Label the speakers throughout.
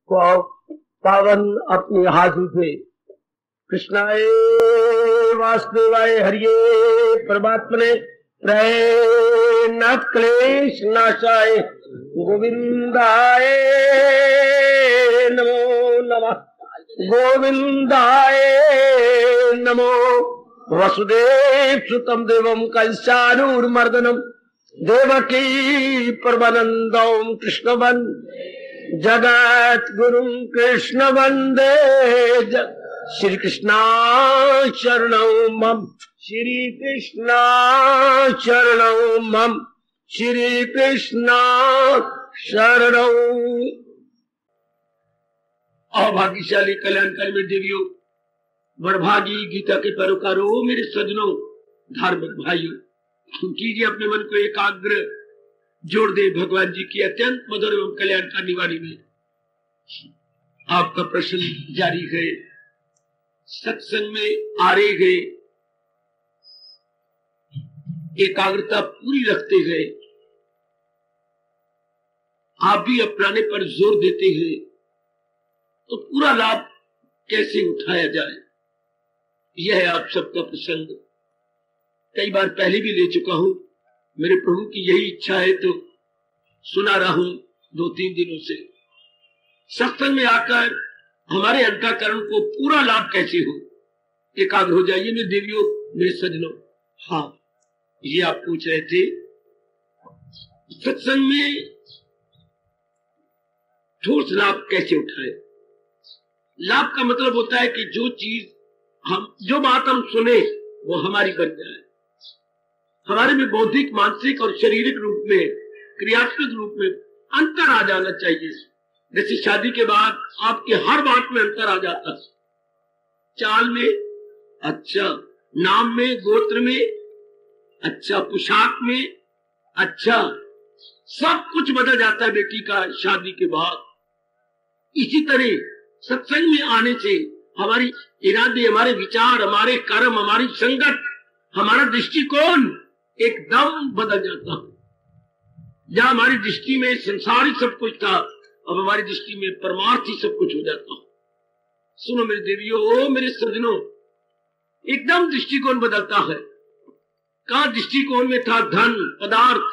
Speaker 1: को पावन अपनी हाथों से कृष्णाय वासुदेवाय हरिये परमात्मने प्रणत क्लेश नाशाय गोविंदाय नमो नमः गोविंदाय नमो वसुदेव सुतम देवम कंसानूर्मर्दनम देवकी परमानंदम कृष्णवन जगत गुरु कृष्ण वंदे श्री कृष्णा शरणं मम श्री कृष्णा शरणं मम श्री कृष्णा शरणं। अभाग्यशाली कल्याणकारी मेरे देवियों, वरभागी गीता के पैरोकारों, मेरे सज्जनों, धार्मिक भाइयों, कीजिए अपने मन को एकाग्र, जोड़ दे भगवान जी की अत्यंत मधुर एवं कल्याणकारी वाणी में। आपका प्रश्न जारी है, सत्संग में आ रहे गए, एकाग्रता पूरी रखते हुए आप भी अपनाने पर जोर देते हैं, तो पूरा लाभ कैसे उठाया जाए, यह है आप सबका प्रसंग। कई बार पहले भी ले चुका हूं, मेरे प्रभु की यही इच्छा है तो सुना रहा हूं 2-3 दिनों से। सत्संग में आकर हमारे अंतःकरण को पूरा लाभ कैसे हो, एकाग्र हो जाइए मेरे देवियों, मेरे सज्जनों। हाँ, ये आप पूछ रहे थे, सत्संग में ठोस लाभ कैसे उठाए। लाभ का मतलब होता है कि जो बात हम सुने वो हमारी बन जाए, हमारे में बौद्धिक, मानसिक और शारीरिक रूप में, क्रियात्मक रूप में अंतर आ जाना चाहिए। जैसे शादी के बाद आपके हर बात में अंतर आ जाता है, चाल में अच्छा, नाम में, गोत्र में अच्छा, पोशाक में अच्छा, सब कुछ बदल जाता है बेटी का शादी के बाद। इसी तरह सत्संग में आने से हमारी इरादे, हमारे विचार, हमारे कर्म, हमारी संगत, हमारा दृष्टिकोण एकदम बदल जाता है। जहां हमारी दृष्टि में संसारी सब कुछ था, अब हमारी दृष्टि में परमार्थी सब कुछ हो जाता है। सुनो मेरे देवियों, मेरे सज्जनों, एकदम दृष्टिकोण बदलता है। कहां दृष्टिकोण में था धन, पदार्थ,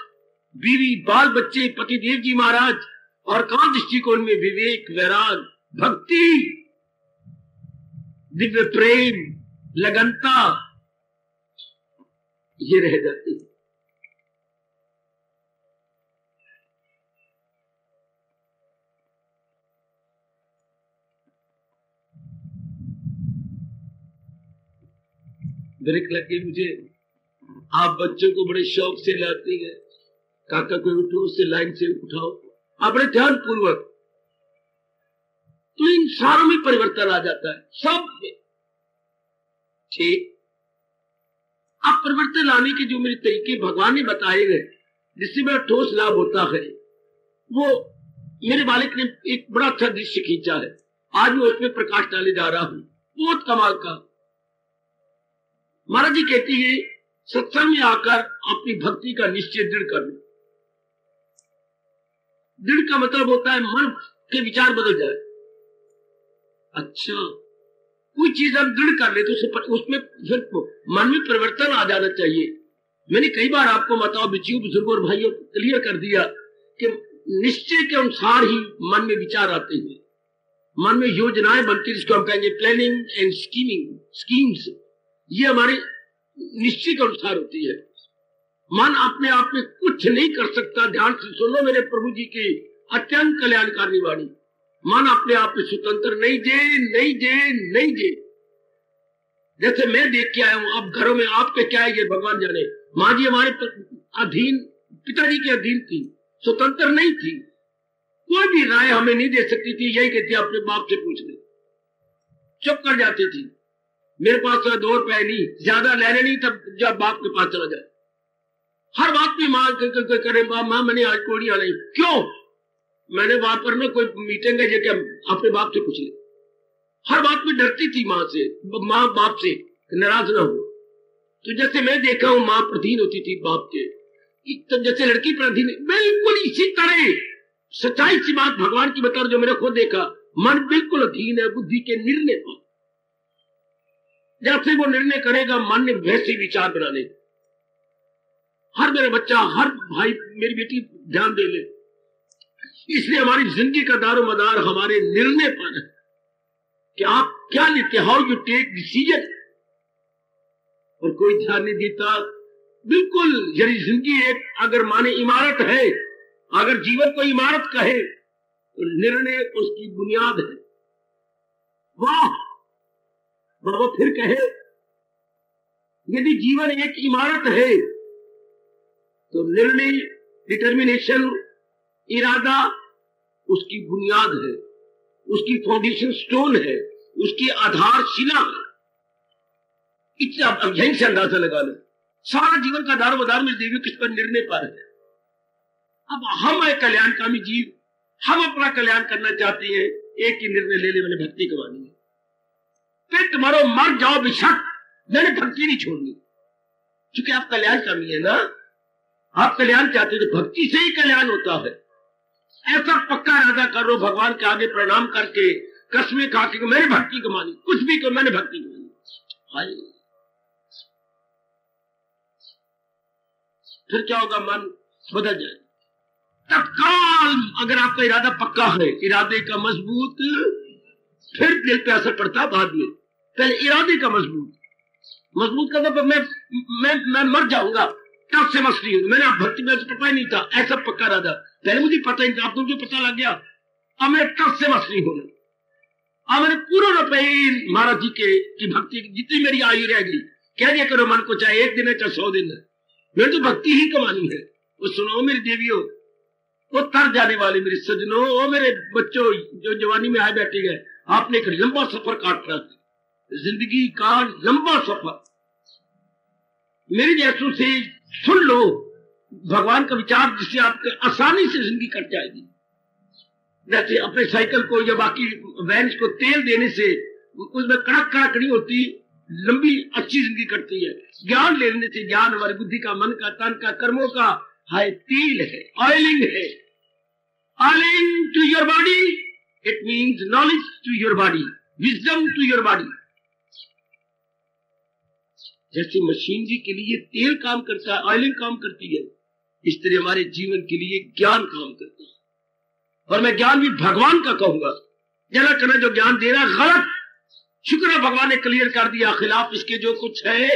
Speaker 1: बीवी, बाल बच्चे, पतिदेव जी महाराज, और कहां दृष्टिकोण में विवेक, वैराग, भक्ति, दिव्य प्रेम, लगनता, ये रह जाती है। ब्रेक लग गई मुझे। आप बच्चों को बड़े शौक से लाती है, काका कोई उठो, उससे लाइन से उठाओ, आप बड़े ध्यान पूर्वक, तो इन सारों में परिवर्तन आ जाता है, सब में। ठीक, अब परिवर्तन लाने के जो मेरे तरीके भगवान ने बताए गए, जिससे मेरा ठोस लाभ होता है, वो मेरे बालक ने एक बड़ा अच्छा दृश्य खींचा है। आज मैं उसमें प्रकाश डाले जा रहा हूं, बहुत कमाल का। महाराज जी कहती है, सत्संग में आकर अपनी भक्ति का निश्चय दृढ़ कर लो। दृढ़ का मतलब होता है मन के विचार बदल जाए। अच्छा, कोई चीज हम दृढ़ कर ले तो उसमें फिर मन में परिवर्तन आ जाना चाहिए। मैंने कई बार आपको माताओं, बच्चियों, बुजुर्गों और भाइयों को क्लियर कर दिया कि निश्चय के अनुसार ही मन में विचार आते हैं, मन में योजनाएं बनती, जिसको हम कहेंगे प्लानिंग एंड स्कीम्स, ये हमारे निश्चय के अनुसार होती है। मन अपने आप में कुछ नहीं कर सकता। ध्यान से सुनो मेरे प्रभु जी की अत्यंत कल्याणकारी वाणी। मन अपने आप में स्वतंत्र नहीं जे। जैसे मैं देख के आया हूं, अब घरों में आपके क्या है ये भगवान जाने। माँ जी हमारे अधीन, पिताजी के अधीन थी, स्वतंत्र नहीं थी, कोई भी राय हमें नहीं दे सकती थी। यही कहती अपने बाप से पूछ ले, चुप कर जाती थी। मेरे पास 2 रुपए नहीं, ज्यादा लेने नहीं, तब जब बाप के पास चला जाए। हर बात में माँ करे, माँ मैंने आज कोई नहीं, क्यों? मैंने वहां पर ना कोई मीटिंग है, जो अपने बाप से पूछ ले। हर बात में डरती थी माँ से, माँ बाप से, नाराज ना हो। तो जैसे मैं देखा हूं, माँ प्रधीन होती थी बाप के, तो जैसे लड़की प्रधीन, बिल्कुल इसी तरह सच्चाई सी बात भगवान की बता, जो मैंने खुद देखा। मन बिल्कुल अधीन है बुद्धि के निर्णय पर। जब से वो निर्णय करेगा मन ने वैसे विचार बनाने। हर मेरे बच्चा, हर भाई, मेरी बेटी ध्यान दे ले, इसलिए हमारी जिंदगी का दारो मदार हमारे निर्णय पर है कि आप क्या लेते, हाउ यू टेक डिसीजन। और कोई ध्यान नहीं देता। बिल्कुल यदि जिंदगी एक अगर माने इमारत है, अगर जीवन को इमारत कहे तो निर्णय उसकी बुनियाद है। वाह बाबा फिर कहे, यदि जीवन एक इमारत है तो निर्णय, डिटर्मिनेशन, इरादा उसकी बुनियाद है, उसकी फाउंडेशन स्टोन है, उसकी आधारशिला है। इतना अब यहीं से अंदाजा लगा लो सारा जीवन का दारोमदार में देवी किस पर निर्णय पर है। अब हम एक कल्याणकामी जीव, हम अपना कल्याण करना चाहते हैं, एक ही निर्णय ले ले, मैंने भक्ति करवानी है। फिर तुम्हारो मर जाओ बेशक, मैंने भक्ति नहीं छोड़नी। क्योंकि आप कल्याणकामी है ना, आप कल्याण चाहते हो तो भक्ति से ही कल्याण होता है। ऐसा पक्का इरादा करो भगवान के आगे प्रणाम करके, कसमें खा के मैंने भक्ति कमानी, कुछ भी करो मैंने भक्ति कमानी। हाय फिर क्या होगा, मन बदल जाए तत्काल। अगर आपका इरादा पक्का है, इरादे का मजबूत, फिर दिल पे असर पड़ता बाद में। पहले इरादे का मजबूत करना, पर मैं मर जाऊंगा तब से मसली हूं। मैंने भक्ति में पता ही नहीं था, ऐसा पक्का इरादा पहले मुझे पता ही था, अब तो मुझे पता लग गया। अब मैं तब से मसली हूं। अब मैंने पूरा रुपये महाराज जी के की भक्ति जितनी मेरी आयु रहेगी, कह दिया करो मन को, चाहे 1 दिन है चाहे 100 दिन है, मैंने तो भक्ति ही कमानी है। वो सुनो मेरी देवियों, वो तर जाने वाले मेरे सजनों, वो मेरे बच्चों जो जवानी में आए बैठे गए, आपने एक लंबा सफर काट रहा, जिंदगी का लंबा सफर। मेरी जैसों से सुन लो भगवान का विचार, जिससे आपके आसानी से जिंदगी कट जाएगी। जैसे अपने साइकिल को या बाकी वैन को तेल देने से उसमें कड़क कड़क नहीं होती, लंबी अच्छी जिंदगी कटती है। ज्ञान लेने से, ज्ञान हमारी बुद्धि का, मन का, तन का, कर्मों का है, तेल है, ऑयलिंग है। Oiling to your body, it means knowledge to your body, wisdom to your body. जैसे मशीनरी के लिए तेल काम करता है, ऑयलिंग काम करती है, इस तरह हमारे जीवन के लिए ज्ञान काम करता है। और मैं ज्ञान भी भगवान का कहूंगा। जना करना जो ज्ञान दे रहा गलत, शुक्र है भगवान ने क्लियर कर दिया, खिलाफ इसके जो कुछ है,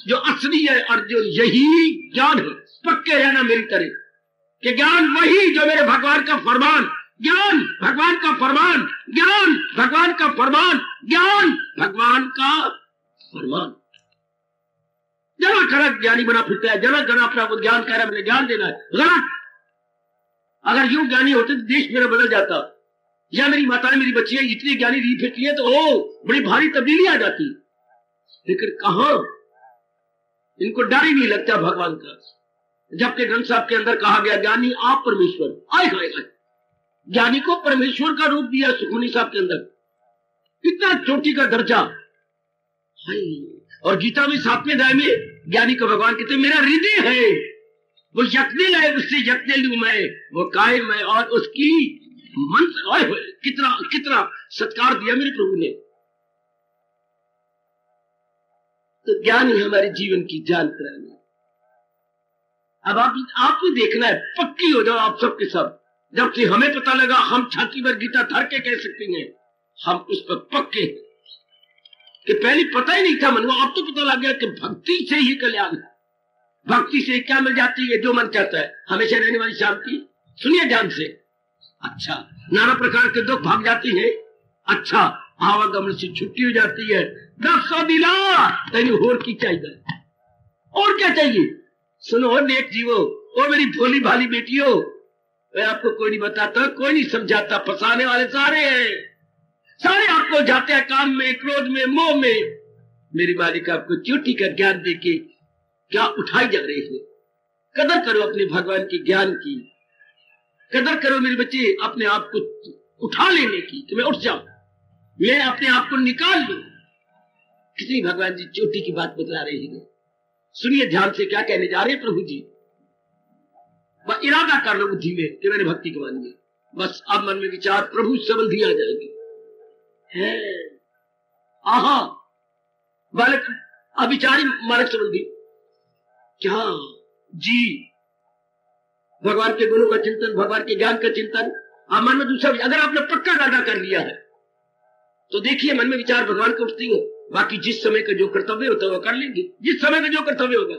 Speaker 1: जो असली है और जो यही ज्ञान है। पक्के रहना मेरी तरह कि ज्ञान वही जो मेरे भगवान का फरमान, ज्ञान भगवान का फरमान, ज्ञान भगवान का फरमान, ज्ञान भगवान का फरमान। जना खरा ज्ञानी बना फिरता है, जना खरा अपना को ज्ञान कह रहा है, मैंने ज्ञान देना है, गलत। अगर यूं ज्ञानी होते तो देश मेरा बदल जाता, या मेरी माताएं, मेरी बच्चियां इतनी ज्ञानी रही फिरती है तो बड़ी भारी तब्दीली आ जाती। लेकिन कहां, इनको डर ही नहीं लगता भगवान का। जबकि ग्रंथ साहब के अंदर कहा गया ज्ञानी आप परमेश्वर, आए हाय हाय, ज्ञानी को परमेश्वर का रूप दिया सुखमनी साहब के अंदर, कितना चोटी का दर्जा। और गीता में 7वें अध्याय में ज्ञानी को भगवान कहते मेरा हृदय है, वो यत्ने लाए उससे यत्ने लू मैं, वो कायम है और उसकी मंत्र। कितना कितना सत्कार दिया मेरे प्रभु ने। तो ज्ञान ही हमारे जीवन की जान कराना। अब आपको देखना है, पक्की हो जाओ आप सब के सब। जब से हमें पता लगा, हम छाती पर गीता धर के कह सकते हैं, हम उस पर पक्के हैं कि पहले पता ही नहीं था मन को, अब तो पता लग गया कि भक्ति से ही कल्याण है। भक्ति से क्या मिल जाती है, जो मन चाहता है, हमेशा रहने वाली शांति। सुनिए ध्यान से। अच्छा, नाना प्रकार के दुख भाग जाती है। अच्छा, आवागमन से छुट्टी हो जाती है। 10 दिला तेन होर की चाहिए, और क्या चाहिए। सुनो नेक जीवो, ओ मेरी भोली भाली बेटियों, मैं आपको कोई नहीं बताता, कोई नहीं समझाता, फंसाने वाले सारे हैं, सारे आपको जाते हैं काम में, क्रोध में, मोह में। मेरी मालिक आपको चोटी का ज्ञान देके क्या उठाई जा रही है। कदर करो अपने भगवान के ज्ञान की, कदर करो मेरे बच्चे अपने आप को उठा लेने की, कि मैं उठ जाऊं, मैं अपने आप को निकाल लूं। कितनी भगवान जी चोटी की बात बतला रही है। सुनिए ध्यान से क्या कहने जा रहे हैं प्रभु जी। इरादा कर लो बुद्धि में कि मैंने भक्ति करवानी है। बस अब मन में विचार प्रभु संबंधी आ जाएंगे। है आहा बालक अविचारी मानक संबंधी क्या जी, भगवान के गुणों का चिंतन, भगवान के ज्ञान का चिंतन। आप मन में दूसरा, अगर आपने पक्का इरादा कर लिया है तो देखिए मन में विचार भगवान के उठती हो। बाकी जिस समय का जो कर्तव्य होता है वो कर लेंगे। जिस समय का जो कर्तव्य होगा,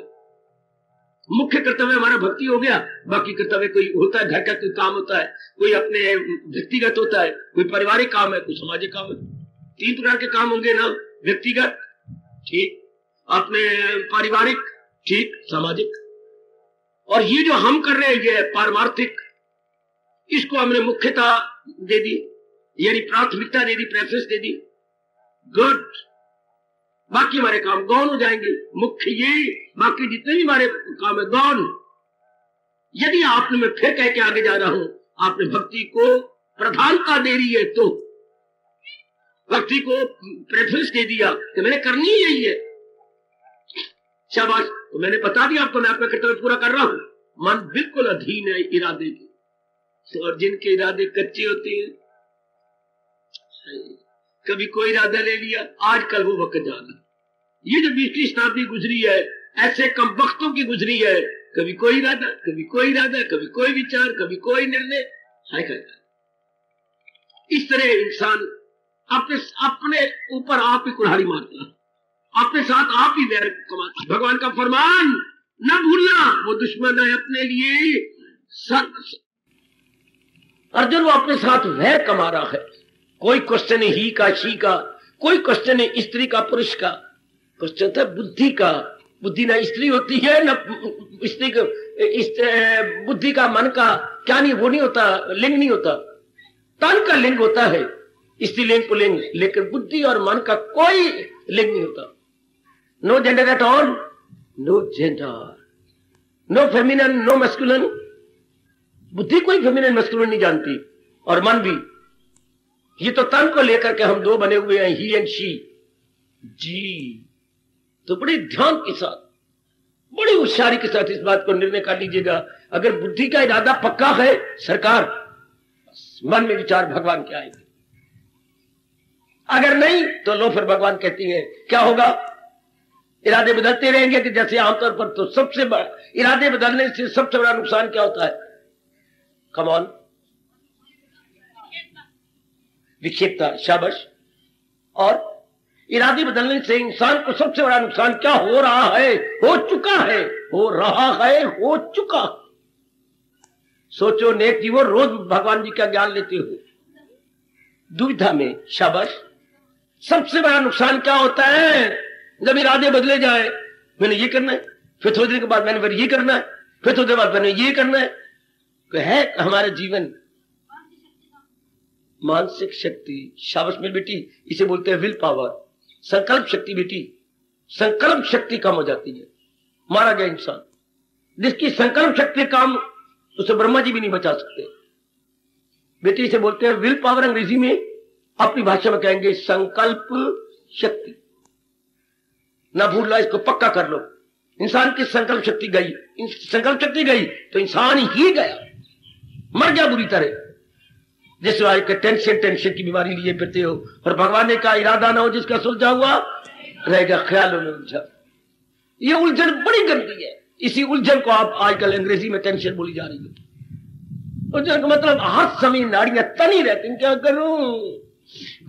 Speaker 1: मुख्य कर्तव्य हमारा भक्ति हो गया, बाकी कर्तव्य कोई होता है, घर का कोई काम होता है, कोई अपने व्यक्तिगत होता है, कोई पारिवारिक काम है, कोई सामाजिक काम है। 3 प्रकार के काम होंगे ना, व्यक्तिगत ठीक, अपने पारिवारिक ठीक, सामाजिक। और ये जो हम कर रहे हैं ये पारमार्थिक, इसको हमने मुख्यता दे दी, यानी प्राथमिकता दे दी, प्रेफरेंस दे दी। गुड, बाकी हमारे काम गौण हो जाएंगे। मुख्य ये, बाकी जितने भी हमारे काम है गौण। यदि आपने, मैं फिर कह के आगे जा रहा हूं, आपने भक्ति को प्रधानता दे रही है तो भक्ति को प्रेफरेंस दे दिया कि मैंने करनी ही यही है, शाबाश, तो मैंने बता दिया आपको, मैं अपना कर्तव्य पूरा कर रहा हूं। मन बिल्कुल अधीन है इरादे के। और जिनके इरादे कच्चे होते हैं, कभी कोई इरादा ले लिया, आजकल वो वक्त जाना। ये जो 20वीं शताब्दी गुजरी है, ऐसे कम वक्तों की गुजरी है, कभी कोई इरादा, कभी कोई इरादा, कभी कोई विचार, कभी कोई निर्णय। इस तरह इंसान अपने ऊपर आप ही कुल्हाड़ी मारता है, अपने साथ आप ही वैर कमाता है। भगवान का फरमान न भूलना, वो दुश्मन है अपने लिए। अर्जुन वो अपने साथ वैर कमा रहा है। कोई क्वेश्चन है ही का, शी का, कोई क्वेश्चन है स्त्री का, पुरुष का। क्वेश्चन था बुद्धि का। बुद्धि ना स्त्री होती है, न स्त्री का, बुद्धि का, मन का क्या नहीं, वो नहीं होता, लिंग नहीं होता। तन का लिंग होता है, स्त्रीलिंग पुल्लिंग, लेकिन बुद्धि और मन का कोई लिंग नहीं होता। No gender at all, no gender, no feminine, no masculine. बुद्धि कोई फेमिनिन मैस्कुलिन नहीं जानती, और मन भी। ये तो तन को लेकर के हम 2 बने हुए हैं, ही एंड शी जी। तो बड़े ध्यान के साथ, बड़ी होशियारी के साथ इस बात को निर्णय कर लीजिएगा। अगर बुद्धि का इरादा पक्का है सरकार, मन में विचार भगवान के आएंगे। अगर नहीं तो लो, फिर भगवान कहती है क्या होगा, इरादे बदलते रहेंगे। कि जैसे आमतौर पर तो सबसे बड़ा इरादे बदलने से सबसे बड़ा नुकसान क्या होता है, कम ऑन, विक्षिप्तता, शाबाश। और इरादे बदलने से इंसान को सबसे बड़ा नुकसान क्या हो रहा है, हो चुका है, हो रहा है, हो चुका। सोचो नेक जीवो, रोज भगवान जी का ज्ञान लेते हो, दुविधा में, शाबाश। सबसे बड़ा नुकसान क्या होता है, जब इरादे बदले जाए, मैंने ये करना है, फिर थोड़ी देर के बाद मैंने फिर ये करना है, फिर थोड़ी देर बाद मैंने ये करना है। तो है हमारा जीवन मानसिक शक्ति, शाबाश मेरी बेटी, इसे बोलते हैं विल पावर, संकल्प शक्ति। बेटी, संकल्प शक्ति कम हो जाती है, मारा गया इंसान। जिसकी संकल्प शक्ति कम, उसे ब्रह्मा जी भी नहीं बचा सकते। बेटी, इसे बोलते हैं विल पावर, अंग्रेजी में, अपनी भाषा में कहेंगे संकल्प शक्ति। ना भूलना, इसको पक्का कर लो। इंसान की संकल्प शक्ति गई, संकल्प शक्ति गई तो इंसान ही गया, मर गया बुरी तरह। जिस वाले के टेंशन की बीमारी लिए फिरते हो, और भगवान ने कहा इरादा ना हो जिसका सुलझा हुआ रहेगा ख्यालों में उलझा। ये उलझन बड़ी गंदी है। इसी उलझन को आप आजकल अंग्रेजी में टेंशन बोली जा रही है। उलझन का मतलब हाथ समय नाड़ियां तनी रहती, क्या करूं,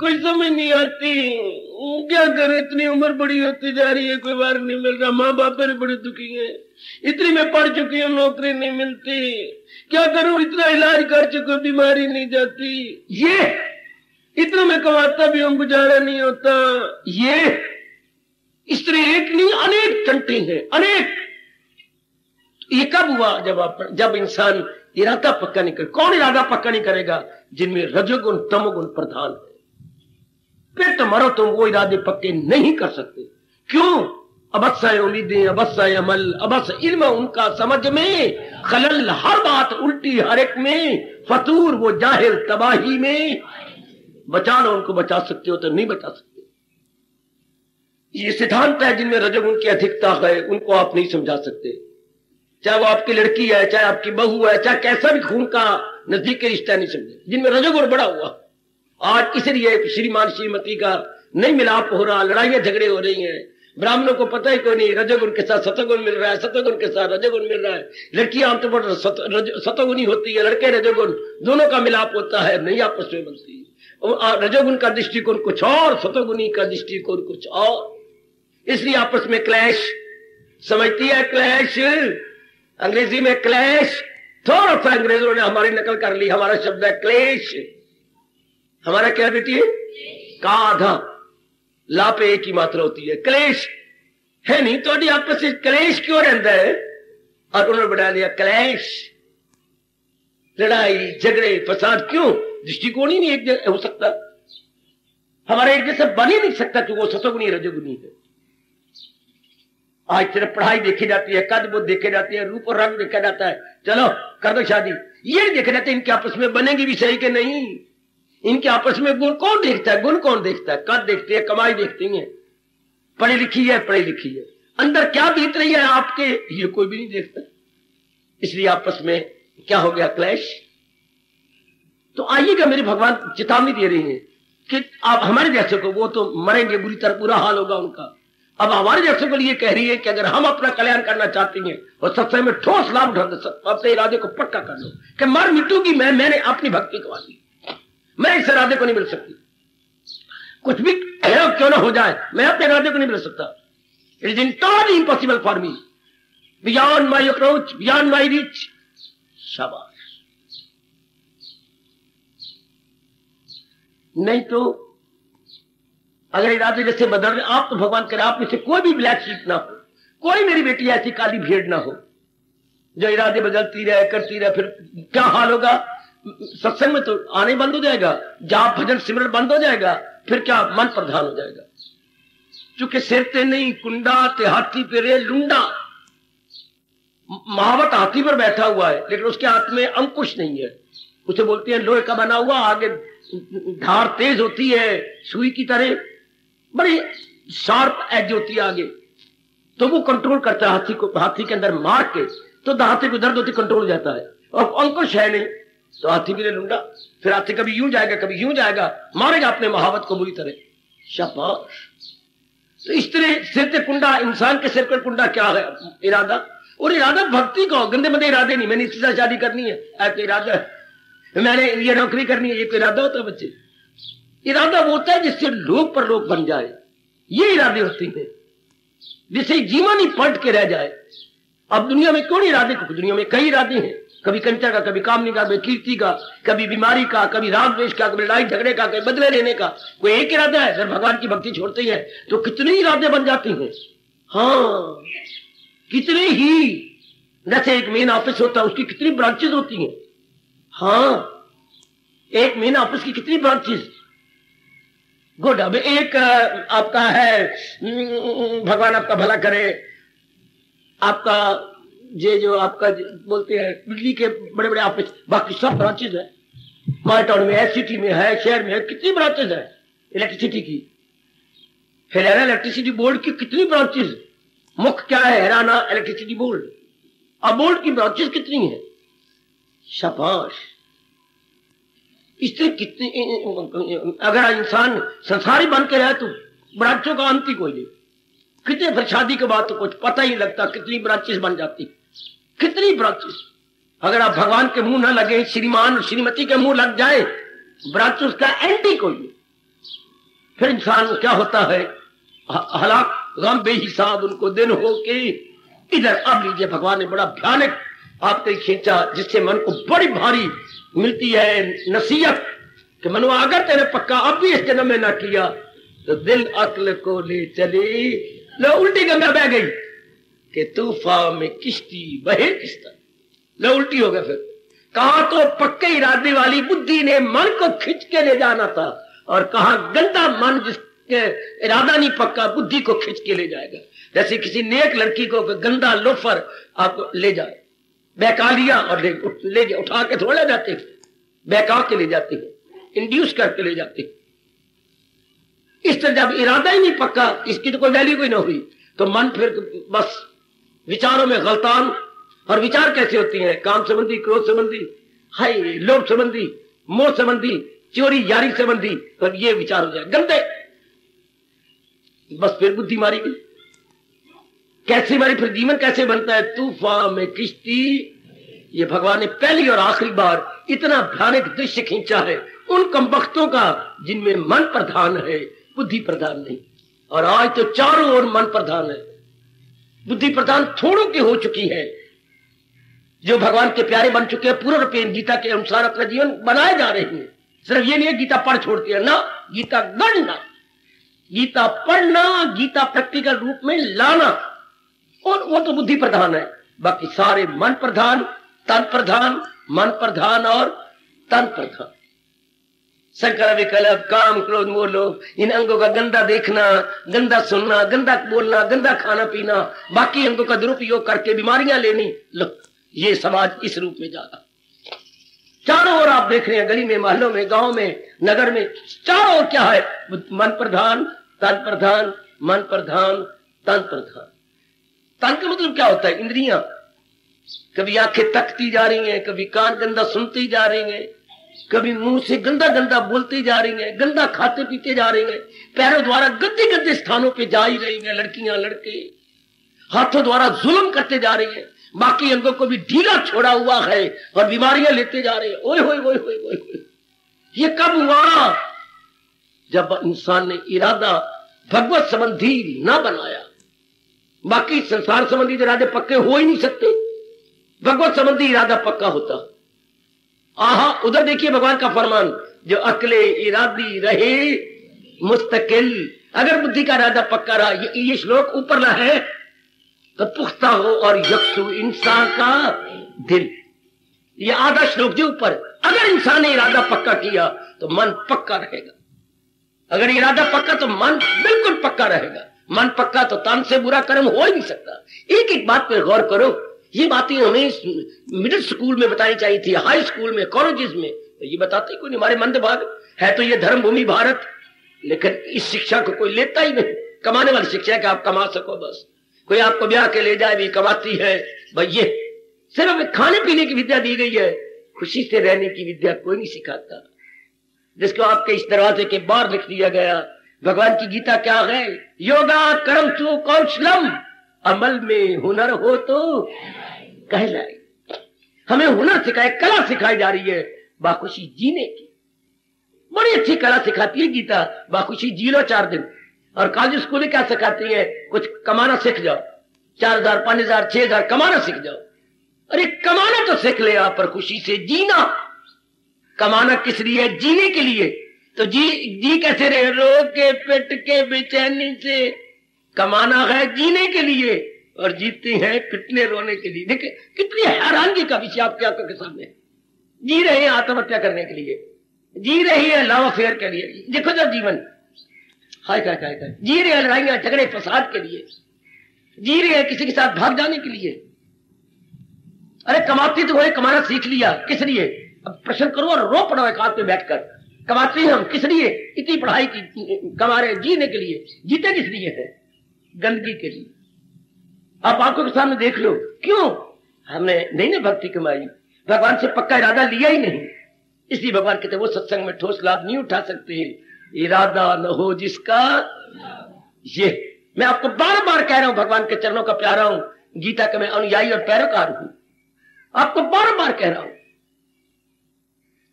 Speaker 1: कोई समझ नहीं आती, क्या करें, इतनी उम्र बड़ी होती जा रही है, कोई बार नहीं मिल रहा, माँ बाप मेरे बड़े दुखी हैं, इतनी मैं पढ़ चुकी हूँ, नौकरी नहीं मिलती, क्या करूं, इतना इलाज कर चुका, बीमारी नहीं जाती, ये इतना मैं कमाता भी हूं, गुजारा नहीं होता। ये इस तरह एक नहीं अनेक टंटे हैं, अनेक। ये कब हुआ, जब इंसान इरादा पक्का नहीं करे। कौन इरादा पक्का नहीं करेगा, जिनमें रजोगुण तमोगुण प्रधान है। फिर तो मरो तुम, वो इरादे पक्के नहीं कर सकते। क्यों, अबस्सा उम्मीदें, अबस्सा अमल, अबस इल्म उनका समझ में खलल, हर बात उल्टी हर एक में फतूर, वो जाहिल तबाही में। बचा लो उनको, बचा सकते हो तो नहीं बचा सकते। ये सिद्धांत है, जिनमें रजोगुण की अधिकता है उनको आप नहीं समझा सकते। चाहे वो आपकी लड़की है, चाहे आपकी बहू है, चाहे कैसा भी खून का नजदीक के रिश्ता नहीं समझे, जिनमें रजोगुण बड़ा हुआ। आज इसलिए श्रीमान श्रीमती का नहीं मिलाप हो रहा, लड़ाइयां झगड़े हो रही हैं। ब्राह्मणों को पता ही कोई नहीं, रजोगुण के साथ सतोगुण मिल रहा है, सतोगुण के साथ रजोगुण मिल रहा है। लड़कियां आमतौर पर सतोगुणी होती है, लड़के रजोगुण, दोनों का मिलाप होता है, नहीं आपस में बनती। रजोगुण का दृष्टिकोण कुछ और, सतोगुणी का दृष्टिकोण कुछ और, इसलिए आपस में क्लैश। समझती है क्लैश, अंग्रेजी में क्लैश। थोड़ा सा अंग्रेजों ने हमारी नकल कर ली, हमारा शब्द है क्लेश। हमारा क्या बेटी है? का आधा ला पे एक ही मात्रा होती है, क्लेश है नहीं तो आपस में क्लेश क्यों रहता है? और उन्होंने बढ़ा लिया क्लैश, लड़ाई झगड़े फसाद। क्यों? दृष्टिकोण ही नहीं एक जैसा हो सकता, हमारा एक जैसा बन ही नहीं सकता कि वो सतोगुणी रजोगुणी है। आज सिर्फ पढ़ाई देखी जाती है, कद बुद्ध देखे जाते हैं, रूप और रंग देखा जाता है, चलो कर दो शादी। ये नहीं देखे जाते इनके आपस में बनेगी भी सही कि नहीं, इनके आपस में गुण कौन देखता है, गुण कौन देखता है? कद देखते हैं, कमाई देखती है, पढ़ी लिखी है, पढ़ी लिखी है, अंदर क्या बीत रही है आपके, ये कोई भी नहीं देखता। इसलिए आपस में क्या हो गया? क्लैश। तो आइएगा, मेरे भगवान चेतावनी दे रही है कि आप हमारे जैसे को, वो तो मरेंगे, बुरी तरह बुरा हाल होगा उनका। अब हमारे जैसे को लिए कह रही है कि अगर हम अपना कल्याण करना चाहती हैं और सत्संग में ठोस लाभ उठा, अपने इरादे को पक्का कर लो कि मर मिटूंगी मैंने अपनी भक्ति गवा दी, मैं इस इरादे को नहीं मिल सकती, कुछ भी क्यों ना हो जाए, मैं अपने इरादे को नहीं मिल सकता। It is इंटरली impossible for me, beyond my approach, beyond my reach. शाबाश। नहीं तो अगर इरादे जैसे बदल रहे, आप तो भगवान करे आप में से कोई भी ब्लैक शीप ना हो, कोई मेरी बेटी ऐसी काली भेड़ ना हो जो इरादे बदलती रहे, करती रहे। फिर क्या हाल होगा? सत्संग में तो आने बंद हो जाएगा, जाप भजन सिमरन बंद हो जाएगा, फिर क्या मन प्रधान हो जाएगा। चूंकि सिर ते नहीं कुंडा ते हाथी पे रे लुंडा, महावत हाथी पर बैठा हुआ है लेकिन उसके हाथ में अंकुश नहीं है। उसे बोलते हैं लोहे का बना हुआ, आगे धार तेज होती है सुई की तरह, बड़ी शार्प एज होती है आगे, तो वो कंट्रोल करता है हाथी को, हाथी के अंदर मार के तो हाथी को दर्द होती कंट्रोल हो जाता है। और अंकुश है नहीं तो हाथी भी लुंडा, फिर हाथी कभी यूं जाएगा कभी यूं जाएगा, मारेगा अपने महावत को बुरी तरह। शाबाश। तो इस तरह सिर पे कुंडा, इंसान के सिर पर कुंडा क्या है? इरादा। और इरादा भक्ति का, गंदे मंदे इरादे नहीं, मैंने इससे शादी करनी है ऐसा इरादा है, मैंने ये नौकरी करनी है, ये कोई इरादा होता है बच्चे? इरादा वो होता है जिससे लोग पर लोग बन जाए, ये इरादे होते हैं, जिससे जीवन ही पलट के रह जाए। अब दुनिया में कौन इरादे? दुनिया में कई इरादे हैं, कभी कंचा का, कभी कामनी का, कभी कीर्ति का, कभी बीमारी का, कभी राग द्वेष का, कभी लड़ाई झगड़े का, कभी बदले लेने का। कोई एक इरादा है? अगर भगवान की भक्ति छोड़ते हैं तो कितने इरादे बन जाते हैं। हाँ, कितने ही। जैसे एक मेन ऑफिस होता है, उसकी कितनी ब्रांचेस होती हैं। हाँ, एक मेन ऑफिस की कितनी ब्रांचेस। गुड। अब एक आपका है, भगवान आपका भला करे, आपका ये जो आपका बोलते हैं दिल्ली के बड़े बड़े ऑफिस, बाकी सब ब्रांचेस है, माय टाउन में है, सिटी में है, शहर में है, कितनी ब्रांचेस है इलेक्ट्रिसिटी की। हरियाणा इलेक्ट्रिसिटी बोर्ड की कितनी ब्रांचेस, मुख्य क्या है? Haryana electricity board. अब बोर्ड की ब्रांचेस कितनी है? शाबाश। इससे कितनी, अगर इंसान संसारी बन के रहे तो ब्रांचों का अंत ही कोई नहीं। कितने फिर शादी के बाद तो कुछ पता ही लगता कितनी ब्रांचेस बन जाती, कितनी ब्रांचेस। अगर आप भगवान के मुंह न लगे, श्रीमान और श्रीमती के मुंह लग जाए, ब्रांचेस का एंड ही कोई नहीं। फिर इंसान क्या होता है? हलाक गम बेहिसाब उनको दिन हो के इधर। अब लीजिए, भगवान ने बड़ा भयानक आपको खींचा, जिससे मन को बड़ी भारी मिलती है नसीहत कि मनुआ अगर तेरे पक्का अब भी इस जन्म में ना किया तो दिल अक्ल को ले चले। लो उल्टी गंगा बह गई कि तूफान में किश्ती बहे किस तरह। लो उल्टी हो गया। फिर कहा तो पक्के इरादे वाली बुद्धि ने मन को खींच के ले जाना था, और कहा गंदा मन जिसके इरादा नहीं पक्का बुद्धि को खींच के ले जाएगा। जैसे किसी नेक लड़की को गंदा लोफर आपको ले जाए, बहका लिया और ले उठा के थोड़ा जाते, बहका के ले जाते हैं, इंड्यूस करके ले जाते हैं। इस तरह जब इरादा ही नहीं पक्का, इसकी तो कोई वैल्यू कोई ना हुई, तो मन फिर बस विचारों में गलतान। और विचार कैसे होती हैं? काम संबंधी, क्रोध संबंधी, हाय लोभ संबंधी, मोह संबंधी, चोरी यारी संबंधी, तो ये विचार हो जाए गंदे, बस फिर बुद्धि मारी गई। कैसे मारी? फिर जीवन कैसे बनता है? तूफान में किश्ती। ये भगवान ने पहली और आखिरी बार इतना भयानक दृश्य खींचा है उन कमबख्तों का जिनमें मन प्रधान है, बुद्धि प्रधान नहीं। और आज तो चारों ओर मन प्रधान है, बुद्धि प्रधान थोड़ों की हो चुकी है। जो भगवान के प्यारे बन चुके हैं, पूर्ण रूपेण गीता के अनुसार अपना जीवन बनाए जा रहे हैं। सिर्फ ये नहीं है गीता पढ़ छोड़ती है ना, गीता गढ़ना, गीता पढ़ना, गीता प्रैक्टिकल रूप में लाना, और वो तो बुद्धि प्रधान है। बाकी सारे मन प्रधान, तन प्रधान, मन प्रधान और तन प्रधान। संकल्प विकल्प काम क्रोध मोह लोभ, इन अंगों का गंदा देखना, गंदा सुनना, गंदा बोलना, गंदा खाना पीना, बाकी अंगों का दुरुपयोग करके बीमारियां लेनी, लो ये समाज इस रूप में जा रहा। चारों ओर आप देख रहे हैं, गली में, मोहल्लों में, गांव में, नगर में, चारों ओर क्या है? मन प्रधान, तन प्रधान, मन प्रधान, तन प्रधान। तन का मतलब क्या होता है? इंद्रियां। कभी आंखें तकती जा रही हैं, कभी कान गंदा सुनती जा रही हैं, कभी मुंह से गंदा गंदा बोलती जा रही हैं, गंदा खाते पीते जा रही हैं, पैरों द्वारा गंदे गंदे स्थानों पे जा ही रही हैं, लड़कियां लड़के हाथों द्वारा जुल्म करते जा रही हैं, बाकी अंगों को भी ढीला छोड़ा हुआ है और बीमारियां लेते जा रहे हैं। ओए होए होए होए होए, ये कब हुआ? जब इंसान ने इरादा भगवत संबंधी ना बनाया। बाकी संसार संबंधी इरादे पक्के हो ही नहीं सकते, भगवत संबंधी इरादा पक्का होता। आहा, उधर देखिए भगवान का फरमान, जो अकले इरादी रहे मुस्तकिल। अगर बुद्धि का इरादा पक्का रहा, ये श्लोक ऊपर ला है, तो पुख्ता हो और यक्षु इंसान का दिल, ये आधा श्लोक जो ऊपर। अगर इंसान ने इरादा पक्का किया तो मन पक्का रहेगा। अगर इरादा पक्का तो मन बिल्कुल पक्का रहेगा। मन पक्का तो तन से बुरा कर्म हो ही नहीं सकता। एक एक बात पर गौर करो, ये बातें हमें मिडिल स्कूल में बतानी चाहिए थी, हाई स्कूल में, कॉलेजेस में, तो ये बताते कोई नहीं। हमारे मंदभाग है तो ये धर्म भूमि भारत, लेकिन इस शिक्षा को कोई लेता ही नहीं। कमाने वाली शिक्षा है कि आप कमा सको बस। कोई आपको ब्याह के ले जाए भी कमाती है भाई, ये सिर्फ खाने पीने की विद्या दी गई है, खुशी से रहने की विद्या कोई नहीं सिखाता। जिसको आपके इस दरवाजे के बाहर लिख दिया गया। भगवान की गीता क्या है? योगा कर्म चु कौशलम, अमल में हुनर हो तो कहलाए। हमें हुनर सिखाए, कला सिखाई जा रही है बाखुशी जीने की। बड़ी अच्छी कला सिखाती है गीता, बाखुशी जी लो 4 दिन। और कॉलेज स्कूल में क्या सिखाती है? कुछ कमाना सीख जाओ, 4000 5000 6000 कमाना सीख जाओ। अरे कमाना तो सीख ले आप, पर खुशी से जीना। कमाना किस लिए? जीने के लिए। तो जी कैसे रहे? रो के पेट के बेचैनी से। कमाना है जीने के लिए, और जीते हैं पिटने रोने के लिए। देखिए कितनी हैरानगी का विषय आपके आंखों के सामने। जी रहे हैं आत्महत्या करने के लिए, जी रही है लव अफेयर के लिए। देखो जब जीवन हाय काय काय काय, जी रहे हैं लड़ाइयां झगड़े फसाद के लिए, जी रहे हैं किसी के साथ भाग जाने के लिए। अरे कमाते तो हुए, कमाना सीख लिया किस लिए? अब प्रश्न करो और रो पड़ो एक हाथ पे बैठकर। कमाते हैं हम किस लिए? इतनी पढ़ाई की कमा रहे जीने के लिए। जीते किस लिए है? गंदगी के लिए। आप आंखों के सामने देख लो, क्यों हमने नहीं ना भक्ति कमाई, भगवान से पक्का इरादा लिया ही नहीं। इसलिए भगवान कहते वो सत्संग में ठोस लाभ नहीं उठा सकते, इरादा न हो जिसका। ये मैं आपको बार बार कह रहा हूं, भगवान के चरणों का प्यारा हूं, गीता का मैं अनुयायी और पैरोकार हूं, आपको बार बार कह रहा हूं।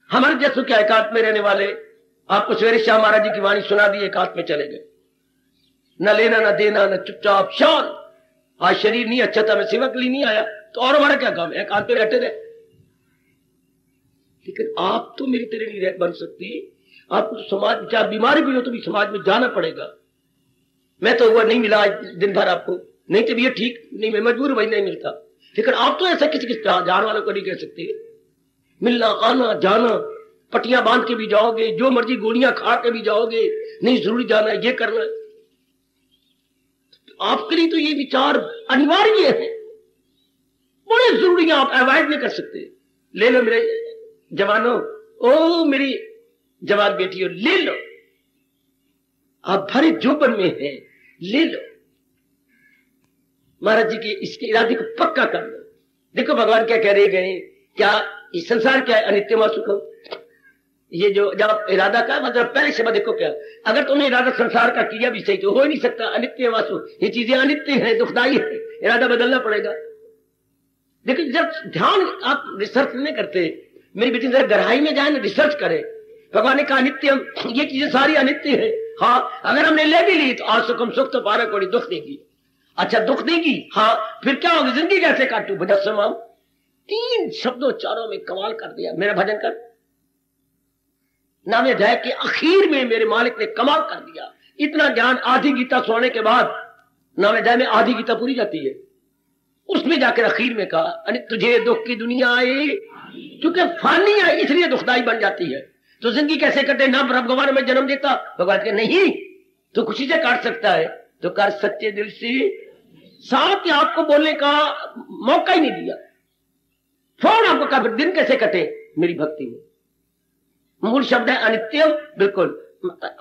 Speaker 1: हमारे जैसों के एकांत में रहने वाले आपको सवेरे शाह महाराज जी की वाणी सुना दी, एकांत में चले गए, न लेना न देना, न चुपचाप शांत। आज शरीर नहीं अच्छा था, मैं सेवा के लिए नहीं आया, तो और हमारा क्या काम है? एकांत में बैठे रहे। लेकिन आप तो मेरी तरह नहीं बन सकती। आपको तो समाज, चाहे बीमारी भी हो तो भी समाज में जाना पड़ेगा। मैं तो हुआ नहीं मिला आज दिन भर आपको, नहीं तो ये ठीक नहीं, मैं मजबूर वही नहीं मिलता। लेकिन आप तो ऐसा किसी जान वालों को नहीं कह सकते। मिलना आना जाना, पट्टियां बांध के भी जाओगे, जो मर्जी गोलियां खा के भी जाओगे, नहीं जरूरी जाना है, ये करना है। आपके लिए तो ये विचार अनिवार्य है, बड़े जरूरी है, आप अवॉइड नहीं कर सकते। ले लो मेरे जवानों, ओ मेरी जवान बेटियों, ले लो, आप भरे जोबन में हैं, ले लो। महाराज जी के इसके इरादे को पक्का कर लो। देखो भगवान क्या कह रहे गए, क्या इस संसार क्या है? अनित्य व सुखम। ये जो जब इरादा का मतलब पहले से देखो क्या, अगर तुमने इरादा संसार का किया भी सही तो हो ही नहीं सकता। अनित्य व सुख, ये चीजें अनित्य है, दुखदाई है, इरादा बदलना पड़ेगा। लेकिन जब ध्यान आप रिसर्च नहीं करते, मेरी बेटी जरा गहराई में जाए ना, रिसर्च करे। भगवान ने कहा नित्यम, ये चीजें सारी अनित्य है। हाँ, अगर हमने ले भी ली तो आज सुखम, सुख तो पारा कोड़ी दुख देगी। अच्छा दुख देगी, हाँ फिर क्या होगी? जिंदगी कैसे काटू? भजस्वमाम, 3 शब्दों चारों में कमाल कर दिया। मेरा भजन कर, नाम अध्याय के आखिर में मेरे मालिक ने कमाल कर दिया। इतना ज्ञान आधी गीता सोने के बाद, नाम अध्याय में आधी गीता पूरी जाती है, उसमें जाकर आखिर में कहा अनित तुझे दुख की दुनिया आई, क्योंकि फानी है इसलिए दुखदाई बन जाती है। तो जिंदगी कैसे कटे? ना भगवान में जन्म देता, भगवान के नहीं तो खुशी से काट सकता है, तो कर सच्चे दिल से। साथ ही आपको बोलने का मौका ही नहीं दिया। फोन आपको कहा, दिन कैसे कटे? मेरी भक्ति में। मूल शब्द है अनित्यम, बिल्कुल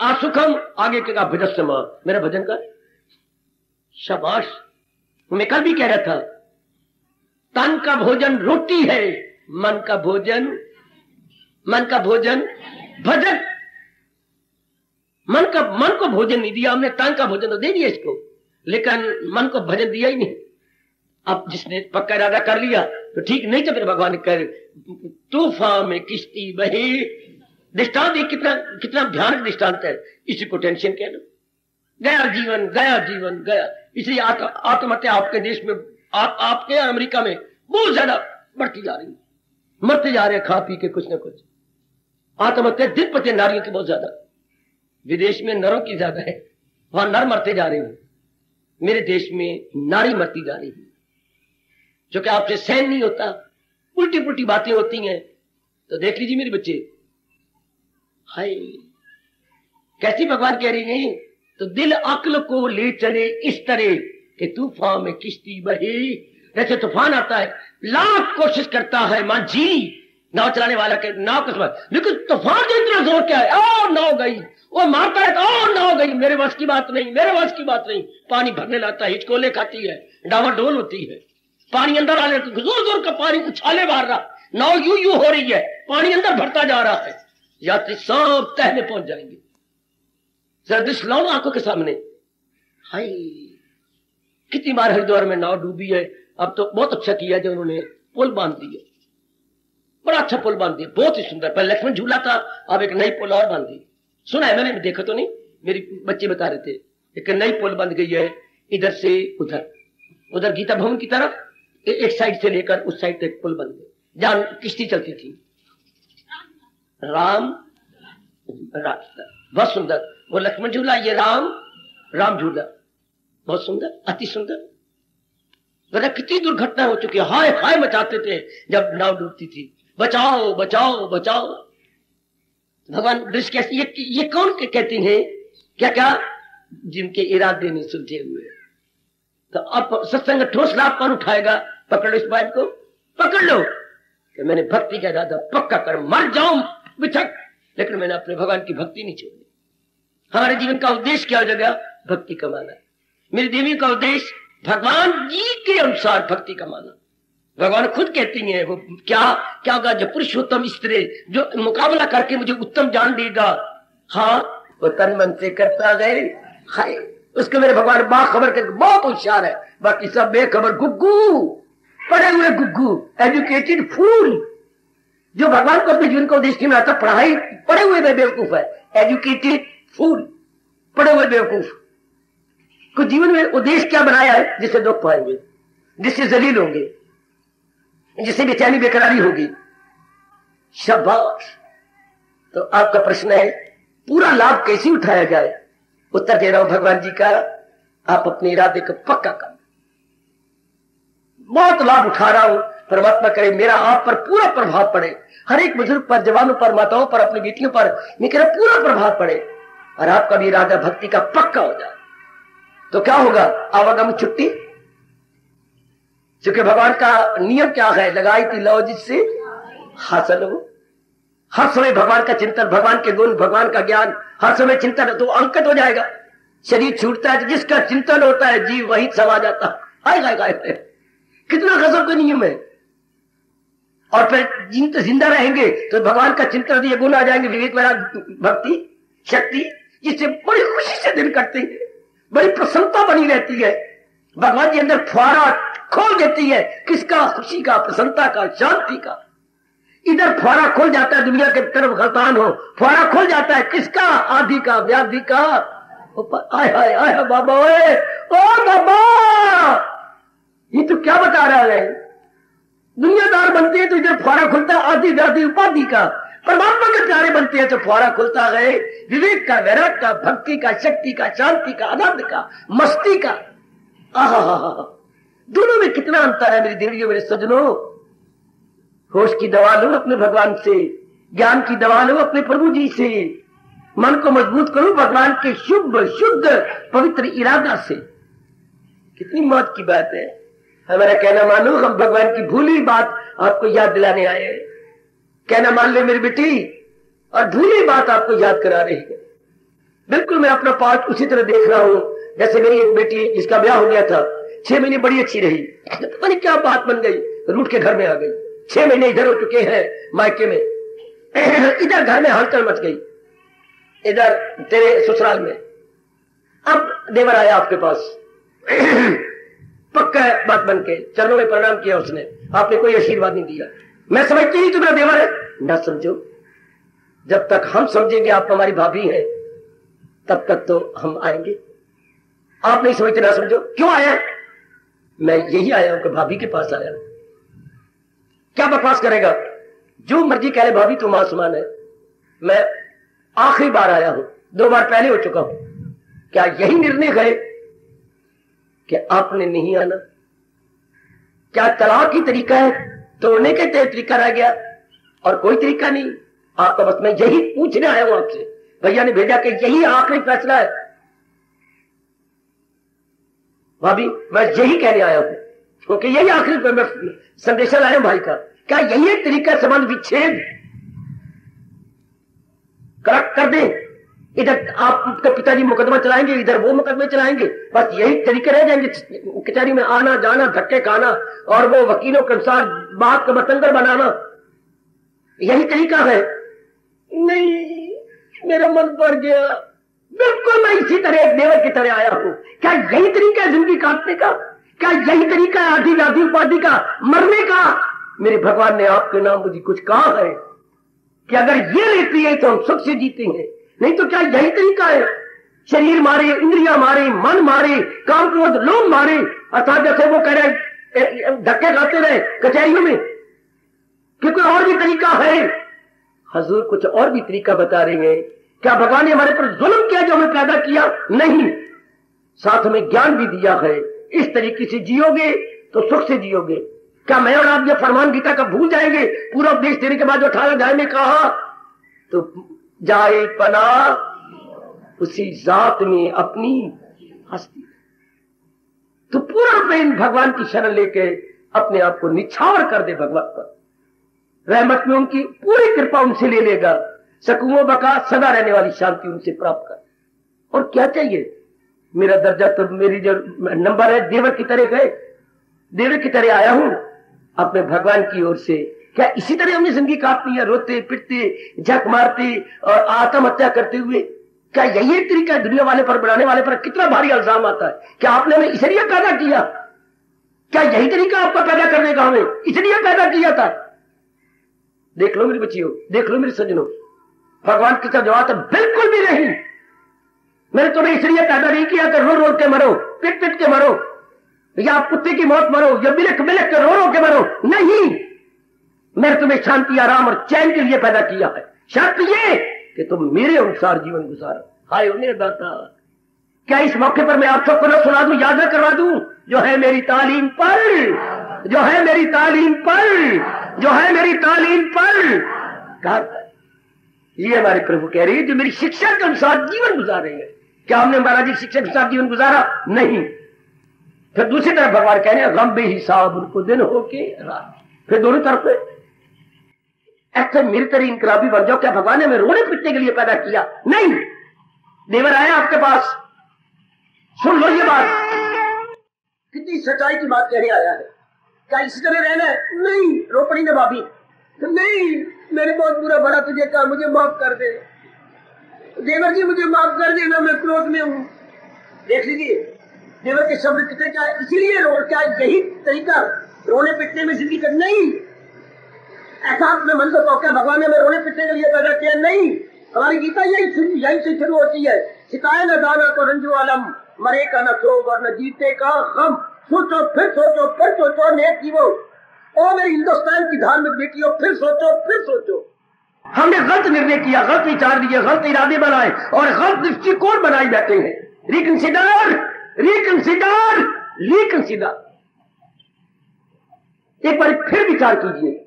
Speaker 1: असुखम, आगे के का भजस्वमा, मेरा भजन कर। शाबाश। मैं कल भी कह रहा था, तन का भोजन रोटी है, मन का भोजन भजन। मन को भोजन नहीं दिया हमने, तन का भोजन तो दे दिया इसको, लेकिन मन को भजन दिया ही नहीं। अब जिसने पक्का इरादा कर लिया तो ठीक, नहीं तो फिर भगवान ने कर तूफान में किश्ती बही। दृष्टांत कितना भयानक दृष्टांत है, इसी को टेंशन कह लो। गया जीवन गया। इसलिए आत्महत्या आपके देश में, आपके अमेरिका में बहुत ज्यादा बढ़ती जा रही है। मरते जा रहे हैं खा पी के कुछ ना कुछ। आत्महत्या दिन प्रतिदिन नारियों की बहुत ज्यादा, विदेश में नरों की ज्यादा है, वहां नर मरते जा रहे हैं। मेरे देश में नारी मरती जा रही है, जो कि आपसे सहन नहीं होता, उल्टी पुल्टी बातें होती हैं। तो देख लीजिए मेरे बच्चे, हाय कैसी भगवान कह रही है, तो दिल अक्ल को ले चले इस तरह कि तूफान में किश्ती बही। जैसे तूफान आता है, लाख कोशिश करता है मांझी नाव चलाने वाला के नाव कसम, लेकिन तूफान जो इतना जोर क्या है, और नाव गई, वो मारता है तो और नाव गई। मेरे बस की बात नहीं। पानी भरने लाता है, हिचकोले खाती है, डावाडोल होती है, पानी अंदर आने, जोर जोर का पानी उछाले मार रहा, नाव यूं हो रही है, पानी अंदर भरता जा रहा है, यात्री सब तह में पहुंच जाएंगे। दृश्य लाओ आंखों के सामने। हाय कितनी बार हरिद्वार में नाव डूबी है। अब तो बहुत अच्छा किया जो उन्होंने पुल बांध दिया, बड़ा अच्छा पुल बांध दिया, बहुत ही सुंदर। पहले लक्ष्मण झूला था, अब एक नई पुल और बांध दी। सुना है मैंने, देखा तो नहीं, मेरे बच्चे बता रहे थे, एक नई पुल बंद गई है इधर से उधर गीता भवन की तरफ, एक साइड से लेकर उस साइड तक पुल बन गए, जहां किश्ती चलती थी। राम बहुत सुंदर वो लक्ष्मण झूला, ये राम झूला बहुत सुंदर, अति सुंदर। बता कितनी दुर्घटना हो चुकी है, हाय हाय मचाते थे जब नाव डूबती थी, बचाओ बचाओ बचाओ। भगवान दृश्य कैसे, ये कौन कहते हैं, क्या जिनके इरादे नहीं सुलझे हुए। तो अब सत्संग ठोस लाभ कौन उठाएगा? पकड़ लो इस बात को, पकड़ लो कि मैंने भक्ति का इरादा पक्का कर, मर जाऊं बिछक, लेकिन मैंने अपने भगवान की भक्ति नहीं छोड़ी। हमारे जीवन का उद्देश्य क्या हो जाएगा? भक्ति कमाना। मेरी देवी का उद्देश्य भगवान जी के अनुसार भक्ति कमाना। भगवान खुद कहती हैं, वो क्या होगा, जो पुरुषोत्तम स्त्री जो मुकाबला करके मुझे उत्तम जान देगा, हाँ वो तन मन से करता गए, हाय उसके मेरे भगवान बाखबर के बहुत होशियार है, बाकी सब बेखबर गुग्गू, पढ़े हुए गुग्गू, एजुकेटेड फूल। जो भगवान को अपने जीवन को उद्देश्य में आता, पढ़ाई पढ़े हुए बेवकूफ है, एजुकेटेड फूल, पढ़े हुए बेवकूफ को जीवन में उद्देश्य क्या बनाया है? जिससे दुख पाएंगे, जिससे जलील होंगे, जिससे बेचैनी बेकरारी होगी। शाबाश। तो आपका प्रश्न है पूरा लाभ कैसे उठाया जाए? उत्तर दे रहा हूं भगवान जी का, आप अपने इरादे को पक्का कर। बहुत लाभ उठा रहा हूं, परमात्मा करे मेरा आप पर पूरा प्रभाव पड़े, हर एक बुजुर्ग पर, जवानों पर, माताओं पर, अपनी बेटियों पर, मैं कह रहा पूरा प्रभाव पड़े, और आपका भी इरादा भक्ति का पक्का हो जाए। तो क्या होगा? आवागम छुट्टी। क्योंकि भगवान का नियम क्या है? लगाई थी लो जिससे हासिल हो। हर समय भगवान का चिंतन, भगवान के गुण, भगवान का ज्ञान, हर समय चिंतन, तो अंकित हो जाएगा। शरीर छूटता है, जिसका चिंतन होता है जीव वही समा जाता है। हाय हाय हाय, कितना गजब का नियम है।
Speaker 2: और फिर जिंदा रहेंगे तो भगवान का चिंतन, ये गुण आ जाएंगे, विवेक, वैराग्य, भक्ति, शक्ति, जिससे बड़ी खुशी से दिन कटते हैं, बड़ी प्रसन्नता बनी रहती है। भगवान जी अंदर फुहारा खोल देती है, किसका? खुशी का, प्रसन्नता का, शांति का। इधर फुहारा खुल जाता है, दुनिया के तरफ गलतान हो, फुहारा खुल जाता है किसका? आदि का, व्याधि का। आय हाय आय बाबा, ओ बाबा, ये तो क्या बता रहा है? दुनियादार बनते हैं तो इधर फुहारा खुलता है आदि व्याधि उपाधि का। परमात्मा के प्यारे बनते हैं तो फुहारा खुलता है विवेक का, वैराग्य का, भक्ति का, शक्ति का, शांति का, आनंद का, मस्ती का। आहा, दोनों में कितना अंतर है मेरी देवियों, मेरे सज्जनों। होश की दवा लो अपने भगवान से, ज्ञान की दवा लो अपने प्रभु जी से, मन को मजबूत करो भगवान के शुभ शुद्ध पवित्र इरादा से। कितनी मौत की बात है। हमारा कहना मानो, हम भगवान की भूली बात आपको याद दिलाने आए हैं। कहना मान ले मेरी बेटी, और भूली बात आपको याद करा रही है। बिल्कुल मैं अपना पार्ट उसी तरह देख रहा हूं जैसे मेरी एक बेटी जिसका ब्याह हो गया था, 6 महीने बड़ी अच्छी रही, पता नहीं क्या बात बन गई, रूठ के घर में आ गई। 6 महीने इधर हो चुके हैं मायके में, इधर घर में हलचल मच गई, इधर तेरे ससुराल में। अब देवर आया आपके पास, पक्का बात बन के चरणों में प्रणाम किया उसने, आपने कोई आशीर्वाद नहीं दिया। मैं समझती नहीं तुम्हारा देवर है, ना समझो। जब तक हम समझेंगे आप हमारी भाभी है, तब तक तो हम आएंगे। आप नहीं समझते, ना समझो। क्यों आया? मैं यही आया हूं कि भाभी के पास आया। क्या बकवास करेगा? जो मर्जी कह ले, भाभी तुम आसमान है। मैं आखिरी बार आया हूं, 2 बार पहले हो चुका हूं। क्या यही निर्णय है कि आपने नहीं आना? क्या तलाक ही तरीका है? तोड़ने के तरीका रह गया और कोई तरीका नहीं? आपका बस मैं यही पूछने आया हूं आपसे, भैया ने भेजा कि यही आखिरी फैसला है। भाभी मैं यही कहने आया हूं, क्योंकि यही आखिरी संदेशा लाया भाई का। क्या यही एक तरीका संबंध विच्छेद कर दे? इधर आपके पिताजी मुकदमा चलाएंगे, इधर वो मुकदमे चलाएंगे, बस यही तरीके रह जाएंगे। कचहरी में आना जाना, धक्के खाना, और वो वकीलों के अनुसार बात को बतंगर बनाना, यही तरीका है? नहीं, मेरा मन भर गया। बिल्कुल मैं इसी तरह एक देवर की तरह आया हूं। क्या यही तरीका है जिंदगी काटने का? क्या यही तरीका है आदि व्याधि उपाधि का, मरने का? मेरे भगवान ने आपके नाम मुझे कुछ कहा है कि अगर ये लेती है तो हम सुख से जीते हैं, नहीं तो क्या यही तरीका है? शरीर मारे, इंद्रिया मारे, मन मारे, काम क्रोध लोभ मारे, अर्थात जैसे वो कह रहे धक्के खाते रहे कचहरियों में, कि कोई और भी तरीका है? हजूर कुछ और भी तरीका बता रहे हैं। क्या भगवान ने हमारे पर जुल्म किया जो हमें पैदा किया? नहीं, साथ में ज्ञान भी दिया है। इस तरीके से जियोगे तो सुख से जियोगे। क्या मैं और आप ये फरमान गीता का भूल जाएंगे? पूरा उपदेश देने के बाद जो 18 अध्याय में कहा, तो जाए पना उसी जात में अपनी हस्ती। तो पूरा प्रेम भगवान की शरण लेके अपने आप को निछावर कर दे भगवान पर, रहमत में उनकी पूरी कृपा उनसे ले लेगा, सकूओं बका सदा रहने वाली शांति उनसे प्राप्त कर। और क्या चाहिए? मेरा दर्जा तो, मेरी जो नंबर है, देवर की तरह गए, देवर की तरह आया हूं अपने भगवान की ओर से। क्या इसी तरह हमने जिंदगी काटनी है, रोते पिटते, झक मारते और आत्महत्या करते हुए? क्या यही एक तरीका है? दुनिया वाले पर, बनाने वाले पर कितना भारी इल्जाम आता है। क्या आपने हमें इसलिए पैदा किया? क्या यही तरीका आपका पैदा करने का? हमें इसलिए पैदा किया था? देख लो मेरी बच्चियों, देख लो मेरे सज्जनों, भगवान की तरफ जवाब है बिल्कुल भी नहीं। मैंने तुम्हें इसलिए पैदा नहीं किया कि रो रो के मरो, पिट पिट के मरो, या कुत्ते की मौत मरो, या बिलख बिलख के रो रो के मरो। नहीं, मैंने तुम्हें शांति, आराम और चैन के लिए पैदा किया है। शर्त ये कि तुम मेरे अनुसार जीवन गुजारो। हाय उन्हें दाता, क्या इस मौके पर मैं आप सबको न सुना दूं, याद न करवा दूं? जो है मेरी तालीम पर, जो है मेरी तालीम पर, जो है मेरी तालीम पर, कहा ये हमारे प्रभु कह रही है, जो मेरी शिक्षा के अनुसार जीवन गुजारे हैं। क्या हमने महाराज जी शिक्षा के अनुसार जीवन गुजारा? नहीं। फिर दूसरी तरफ भगवान कह रहे हैं गम बेहिसाब उनको दिन होके रात। फिर दोनों तरफ ऐसे मेरी तरह इनकलाबी बन जाओ। क्या भगवान ने हमें रोने पिटने के लिए पैदा किया? नहीं। देवर आया आपके पास, सुन लो ये बात, कितनी सच्चाई की बात कहने आया है। क्या इसी तरह रहना है? नहीं। रो पड़ी ना भाभी, तो नहीं, मैंने बहुत बुरा भरा तुझे कहा, मुझे माफ कर दे देवर जी, मुझे माफ कर देना, मैं क्रोध में हूँ। देख लीजिए देवर के शब्द कितने क्या, इसीलिए क्या यही तरीका रोने पिटने में जिंदगी कर नहीं, ऐसा अपने मन को क्या भगवान ने हमें रोने पिटने के लिए पैदा किया? नहीं, हमारी गीता यही से शुरू होती है, सिखाए न दाना तो रंजो आलम, मरे का न शोक और न जीते का गम, सोचो फिर सोचो फिर सोचो नेक जीवो। ओ मेरे हिंदुस्तान की धार्मिक बेटियों, फिर सोचो। हमने गलत निर्णय किया, गलत विचार दिए, गलत इरादे बनाए और गलत दृष्टिकोण बनाए बैठे हैं। रिकंसिडर एक बार फिर विचार कीजिए।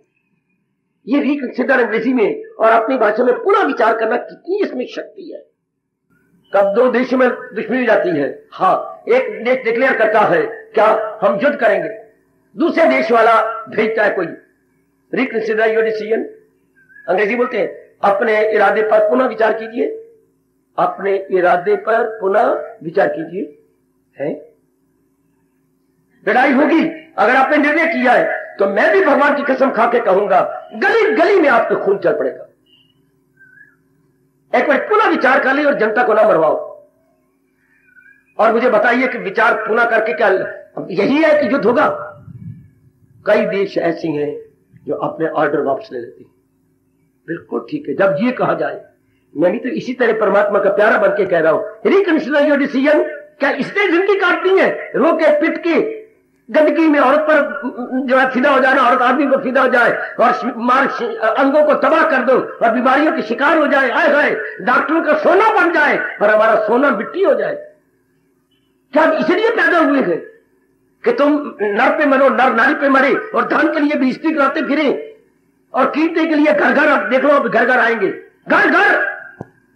Speaker 2: ये रिकंसिडर अंग्रेजी में और अपनी भाषा में पुनः विचार करना, कितनी इसमें शक्ति है। कब दो देशों में दुश्मनी जाती है, हाँ, एक देश डिक्लेयर करता है क्या हम युद्ध करेंगे, दूसरे देश वाला भेजता है कोई, रिकंसिडर योर डिसीजन, अंग्रेजी बोलते हैं। अपने इरादे पर पुनः विचार कीजिए, अपने इरादे पर पुनः विचार कीजिए। है लड़ाई होगी, अगर आपने निर्णय किया है तो मैं भी भगवान की कसम खा के कहूंगा, गली गली में आपको खून चल पड़ेगा। एक बार पुनः विचार कर ली और जनता को ना मरवाओ। और मुझे बताइए कि विचार पुनः करके क्या यही है कि युद्ध होगा? कई देश ऐसे हैं जो अपने ऑर्डर वापस ले लेते हैं। बिल्कुल ठीक है, जब ये कहा जाए, मैं भी तो इसी तरह परमात्मा का प्यारा बन के कह रहा हूं, रिकंसिडर योर डिसीजन। क्या इसने जिंदगी काटनी है? रो के पिट के गंदगी में औरत पर जो है फिदा हो जाना, औरत आदमी को फिदा हो जाए और मार अंगों को तबाह कर दो और बीमारियों के शिकार हो जाए, आए हाय डॉक्टरों का सोना बन जाए और हमारा सोना मिट्टी हो जाए। क्या इसलिए पैदा हुए हैं कि तुम नर पे मरो, नर नारी पे मरे और धन के लिए बेइज्जती कराते फिरे और कीमते के लिए घर घर, देख लो अब घर घर आएंगे, घर घर।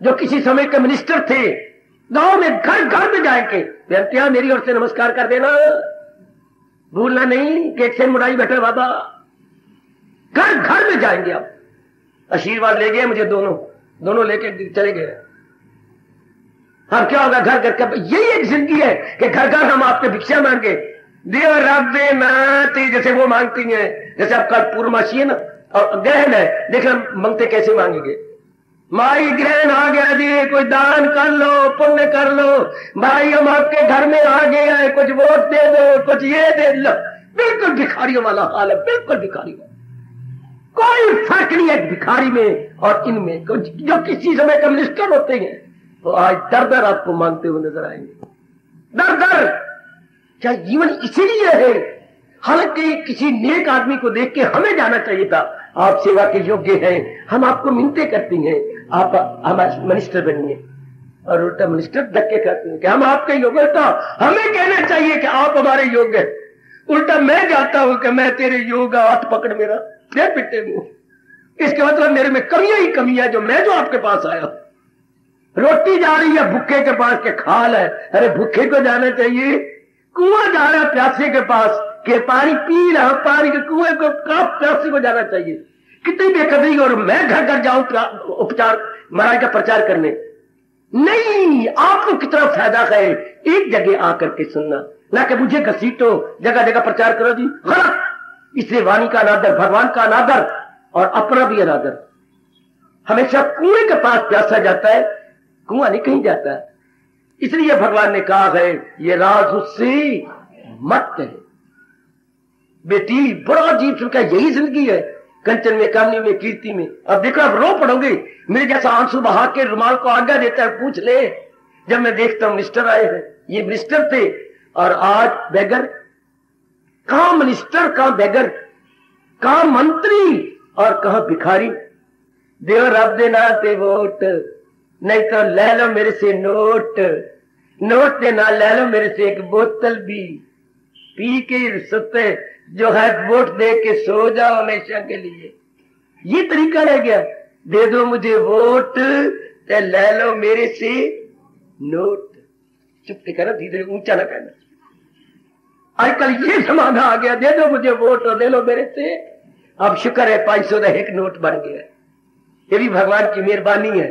Speaker 2: जो किसी समय के मिनिस्टर थे, गांव में घर घर में जाएंगे, बेनतिया मेरी ओर से नमस्कार कर देना, भूलना नहीं कि एक से मुराई बैठे बाबा। घर घर में जाएंगे, अब आशीर्वाद ले गए मुझे, दोनों लेके चले गए। अब क्या होगा? घर घर का यही एक जिंदगी है कि घर घर हम आपके भिक्षा मांगे, देव रब दे नाते, जैसे वो मांगती हैं। जैसे अब कल पूर्णमासी है ना और ग्रहण है, देखना मांगते कैसे मांगेंगे। माई ग्रहण आ गया जी, कोई दान कर लो, पुण्य कर लो, भाई हम आपके घर में आ गए हैं, कुछ वोट दे दो, कुछ ये दे लो। बिल्कुल भिखारियों वाला हाल है, बिल्कुल भिखारी वाला। कोई फर्क नहीं है भिखारी में और इनमें। जो किसी समय का मिनिस्टर होते हैं तो आज दर दर आपको मांगते हुए नजर आएंगे, दर दर। क्या जीवन इसीलिए है? हालांकि किसी नेक आदमी को देख के हमें जाना चाहिए था, आप सेवा के योग्य हैं, हम आपको मिन्नतें करती हैं, आप हमारे मिनिस्टर बनिए, और उल्टा मिनिस्टर धक्के करते हैं कि हम आपके योग्य। था हमें कहना चाहिए कि आप हमारे योग्य हैं, उल्टा मैं जाता हूं कि मैं तेरे योग्य, हाथ पकड़ मेरा दे पिटे मुंह। इसके मतलब मेरे में कमियां ही कमियां, जो मैं जो आपके पास आया। रोटी जा रही है भूखे के पास के खाल है, अरे भूखे को जाना चाहिए, कुआं जा रहा है प्यासे के पास के पानी पी रहा, पानी के कुएं को प्यासे को जाना चाहिए। कितनी बेकदरी। और मैं घर घर जाऊं उपचार महाराज का प्रचार करने? नहीं, आपको कितना फायदा है एक जगह आकर के सुनना, ना कि मुझे घसीटो जगह जगह प्रचार करो जी। गलत। इसलिए वाणी का अनादर, भगवान का अनादर और अपना भी अनादर। हमेशा कुएं के पास प्यासा जाता है, कुआं नहीं कहीं जाता है। इसलिए भगवान ने कहा है ये राज उससे मत कहे। बेटी बड़ा अजीब सुनकर, यही जिंदगी है, कंचन में, कामनी में, कीर्ति में। अब देखो, अब रो पड़ोगे। मेरे जैसा आंसू बहा के रुमाल को आज्ञा देता है, पूछ ले। जब मैं देखता हूं मिनिस्टर आए हैं, ये मिनिस्टर थे और आज बेगर। कहां मिनिस्टर, कहां बेगर, कहां मंत्री और कहां भिखारी। देव रब दे नाते वोट, नहीं तो ले लो मेरे से नोट, नोट के ना ले लो मेरे से एक बोतल भी, पी के सुते जो है वोट दे के सो जाओ हमेशा के लिए। ये तरीका रह गया, दे दो मुझे वोट ते ले लो मेरे से नोट। चुप करो, धीरे ऊंचा ना कहना। आजकल ये जमाना आ गया, दे दो मुझे वोट और ले लो मेरे से। अब शुक्र है 500 का एक नोट बन गया। ये भी भगवान की मेहरबानी है।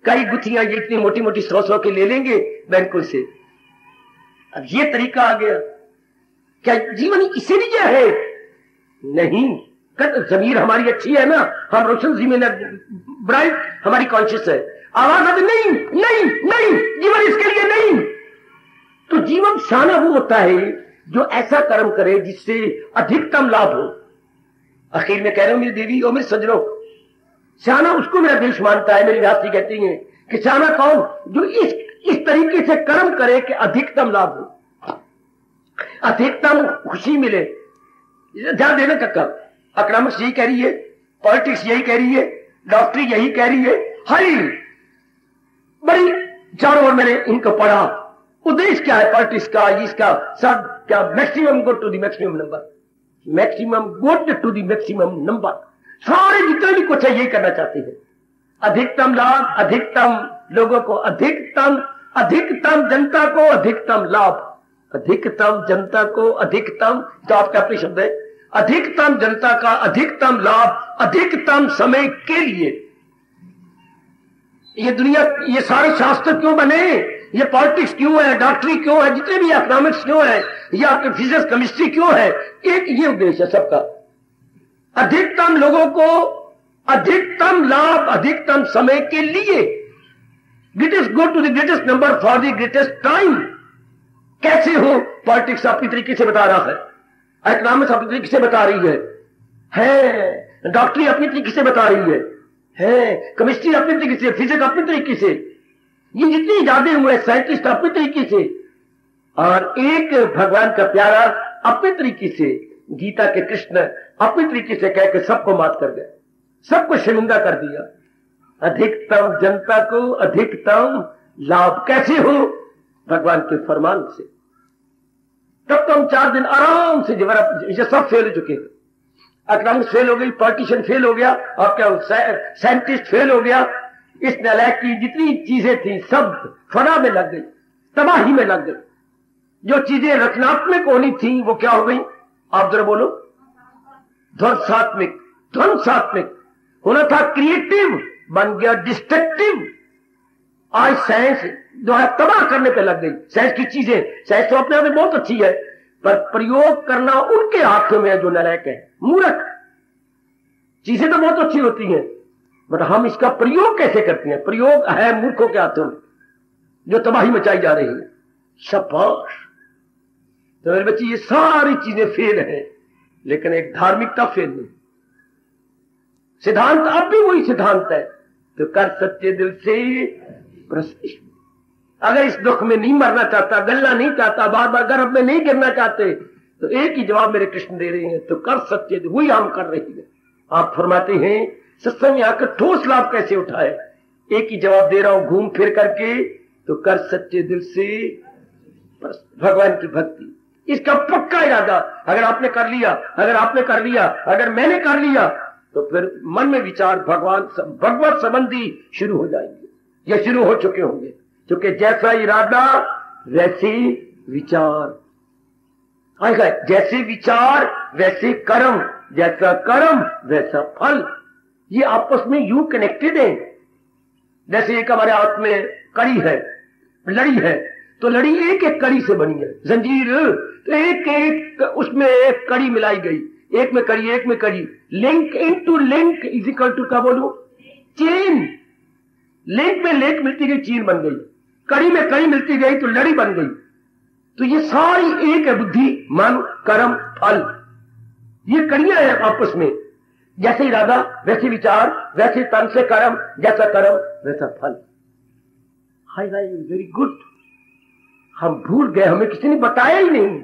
Speaker 2: कई गुत्थियां ये इतनी मोटी मोटी 100-100 के ले लेंगे बैंकों से। अब ये तरीका आ गया। क्या जीवन इसीलिए है? नहीं, जमीर हमारी अच्छी है ना, हम रोशन जी में ब्राइट, हमारी कॉन्शियस है। आवाज आती नहीं नहीं नहीं, जीवन इसके लिए नहीं। तो जीवन शाना वो होता है जो ऐसा कर्म करे जिससे अधिकतम लाभ हो। आखिर में कह रहा हूं मेरी देवी और मेरे सज्जनों, शाना उसको मेरा देश मानता है। मेरी व्यासी कहती है कि शाना कौन, जो इस तरीके से कर्म करे कि अधिकतम लाभ हो, अधिकतम खुशी मिले। ध्यान देना कक्का, इकोनॉमिक्स यही कह रही है, पॉलिटिक्स यही कह रही है, डॉक्टरी यही कह रही है, हरी बड़ी चारों ओर मैंने इनको पढ़ा। उद्देश्य क्या है पॉलिटिक्स का, इसका सब क्या, maximum good to the maximum number, maximum good to the maximum number. सारे जितने भी कुछ है यही करना चाहते हैं, अधिकतम लाभ, अधिकतम लोगों को, अधिकतम जनता को अधिकतम लाभ, अधिकतम जनता को अधिकतम, तो आपका अपने शब्द है, अधिकतम जनता का अधिकतम लाभ अधिकतम समय के लिए। ये दुनिया, ये सारे शास्त्र क्यों बने, ये पॉलिटिक्स क्यों है, डॉक्टरी क्यों है, जितने भी इकोनॉमिक्स क्यों है, या फिजिक्स केमिस्ट्री क्यों है, एक ये उद्देश्य है सबका, अधिकतम लोगों को अधिकतम लाभ अधिकतम समय के लिए। Greatest good to the greatest number for the greatest time. कैसे हो, पॉलिटिक्स अपनी तरीके से बता रहा है, इकोनॉमिक्स अपनी तरीके से बता रही है, डॉक्टरी अपनी तरीके से बता रही है, केमिस्ट्री अपनी तरीके से, फिजिक्स अपनी तरीके से, ये जितनी इजादे हुए, साइंटिस्ट अपनी तरीके से, और एक भगवान का प्यारा अपने तरीके से, गीता के कृष्ण अपनी तरीके से कह के सबको मात कर गए, सबको शर्मिंदा कर दिया। अधिकतम जनता को अधिकतम लाभ कैसे हो, भगवान के फरमान से। तब तो हम 4 दिन आराम से ये सब फेल हो चुके हैं। इकोनॉमिक्स फेल हो गई, पॉलिटिशियन फेल हो गया, और क्या साइंटिस्ट फेल हो गया। इस नालायक की जितनी चीजें थी सब फना में लग गई, तबाही में लग गई। जो चीजें रचनात्मक होनी थी वो क्या हो गई, आप जरा बोलो, ध्वंसात्मक। ध्वंसात्मक होना था, क्रिएटिव बन गया डिस्ट्रक्टिव। आज साइंस जो है तबाह करने पे लग गई। साइंस की चीजें, साइंस तो अपने आप में बहुत अच्छी है, पर प्रयोग करना उनके हाथों में है जो नालायक है, मूर्ख। चीजें तो बहुत अच्छी होती हैं, बट हम इसका प्रयोग कैसे करते हैं, प्रयोग है मूर्खों के हाथों में, जो तबाही मचाई जा रही है। शाबाश। तो मेरे बच्चे, ये सारी चीजें फेल हैं, लेकिन एक धार्मिकता फेल नहीं। सिद्धांत अब भी वही सिद्धांत है, तो कर सच्चे दिल से प्रश्न। अगर इस दुख में नहीं मरना चाहता, गलना नहीं चाहता, बार बार गर्भ में नहीं गिरना चाहते, तो एक ही जवाब मेरे कृष्ण दे रहे हैं, तो कर सच्चे दिल, वही हम कर रहे हैं। आप फरमाते हैं सत्संग में आकर ठोस लाभ कैसे उठाए, एक ही जवाब दे रहा हूं घूम फिर करके, तो कर सच्चे दिल से भगवान की भक्ति। इसका पक्का इरादा अगर आपने कर लिया, अगर आपने कर लिया, अगर मैंने कर लिया, तो फिर मन में विचार भगवत संबंधी शुरू हो जाएंगे, या शुरू हो चुके होंगे। क्योंकि जैसा इरादा वैसे विचार आएगा, जैसे विचार वैसे कर्म, जैसा कर्म वैसा फल। ये आपस में यूं कनेक्टेड है। जैसे एक हमारे हाथ में कड़ी है, लड़ी है, तो लड़ी एक एक कड़ी से बनी है, जंजीर, तो एक एक उसमें एक कड़ी मिलाई गई, एक में कड़ी, एक में कड़ी, link into link is equal to क्या बोलूं, चेन। लिंक में लिंक मिलती गई, चेन बन गई, कड़ी में कड़ी मिलती गई तो लड़ी बन गई। तो ये सारी एक है, बुद्धि, मन, कर्म, फल, ये कड़ियां हैं आपस में। जैसे इरादा वैसे विचार, वैसे तन से कर्म, जैसा कर्म वैसा फल। हाय हाय, वेरी गुड। हम भूल गए, हमें किसी ने बताया ही नहीं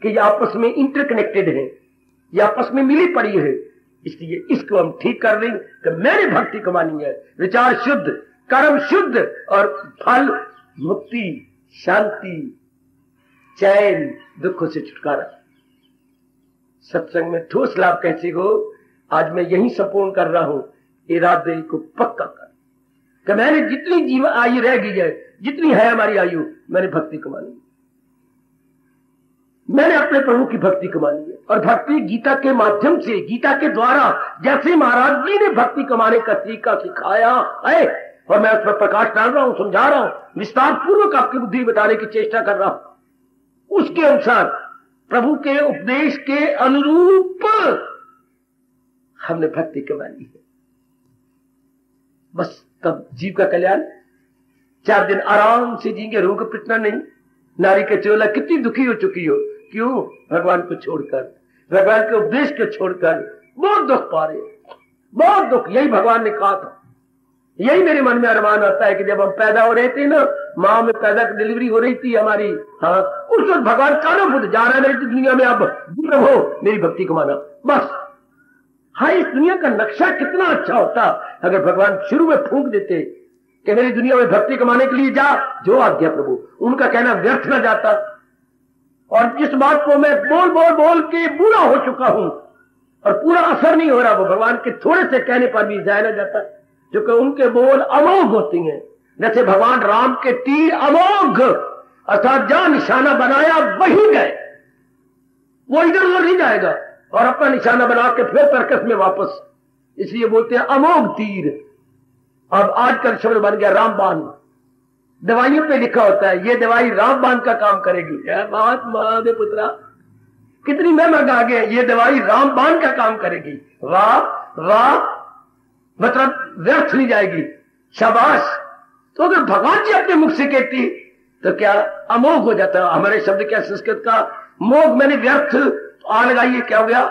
Speaker 2: कि ये आपस में इंटरकनेक्टेड है, ये आपस में मिली पड़ी है। इसलिए इसको हम ठीक कर लें कि मैंने भक्ति कमानी है, विचार शुद्ध, कर्म शुद्ध, और फल मुक्ति, शांति, चैन, दुखों से छुटकारा। सत्संग में ठोस लाभ कैसे हो, आज मैं यही संपूर्ण कर रहा हूं। इरादे को पक्का कर कि मैंने जितनी जीवन आयु रह गई है, जितनी है हमारी आयु, मैंने भक्ति कमानी है, मैंने अपने प्रभु की भक्ति कमानी है। और भक्ति गीता के माध्यम से, गीता के द्वारा, जैसे महाराज जी ने भक्ति कमाने का तरीका सिखाया है, और मैं उस पर प्रकाश डाल रहा हूं, समझा रहा हूं, विस्तार पूर्वक आपकी बुद्धि बताने की चेष्टा कर रहा हूं। उसके अनुसार प्रभु के उपदेश के अनुरूप हमने भक्ति कमानी है। बस तब जीव का कल्याण। 4 दिन आराम से जीएंगे, रोग पिटना नहीं। नारी के चोला कितनी दुखी हो चुकी हो, क्यों? भगवान को छोड़कर, भगवान के उपदेश को छोड़कर बहुत दुख पा रहे, बहुत दुख। यही भगवान ने कहा था, यही मेरे मन में अरमान आता है कि जब हम पैदा हो रहे थे ना, माँ में पैदा डिलीवरी हो रही थी हमारी, हाँ, उस वक्त भगवान काना बुद्ध जा रहा है मेरी दुनिया में, अब दूर हो मेरी भक्ति कमाना बस। हाँ, इस दुनिया का नक्शा कितना अच्छा होता अगर भगवान शुरू में फूंक देते कि मेरी दुनिया में भक्ति कमाने के लिए जा, जो आज्ञा प्रभु। उनका कहना व्यर्थ न जाता। और जिस बात को मैं बोल बोल बोल के बूढ़ा हो चुका हूं और पूरा असर नहीं हो रहा, वो भगवान के थोड़े से कहने पर भी जाया न जाता, क्योंकि उनके बोल अमोघ होती हैं। जैसे भगवान राम के तीर अमोघ, अर्थात जहां निशाना बनाया वहीं गए, वो इधर उधर नहीं जाएगा और अपना निशाना बना के फिर तर्कस में वापस, इसलिए बोलते हैं अमोघ तीर। अब आजकल शब्द बन गया रामबाण। दवाइयों पे लिखा होता है ये दवाई रामबाण का काम करेगी। महादेव पुत्रा, कितनी महंगा आ गया, ये दवाई रामबाण का काम करेगी। वाह वाह, मतलब व्यर्थ नहीं जाएगी, शाबाश। तो अगर भगवान जी अपने मुख से कहती तो क्या अमोघ हो जाता। हमारे शब्द क्या संस्कृत का मोघ, मैंने व्यर्थ आ लगाइए, क्या हो गया?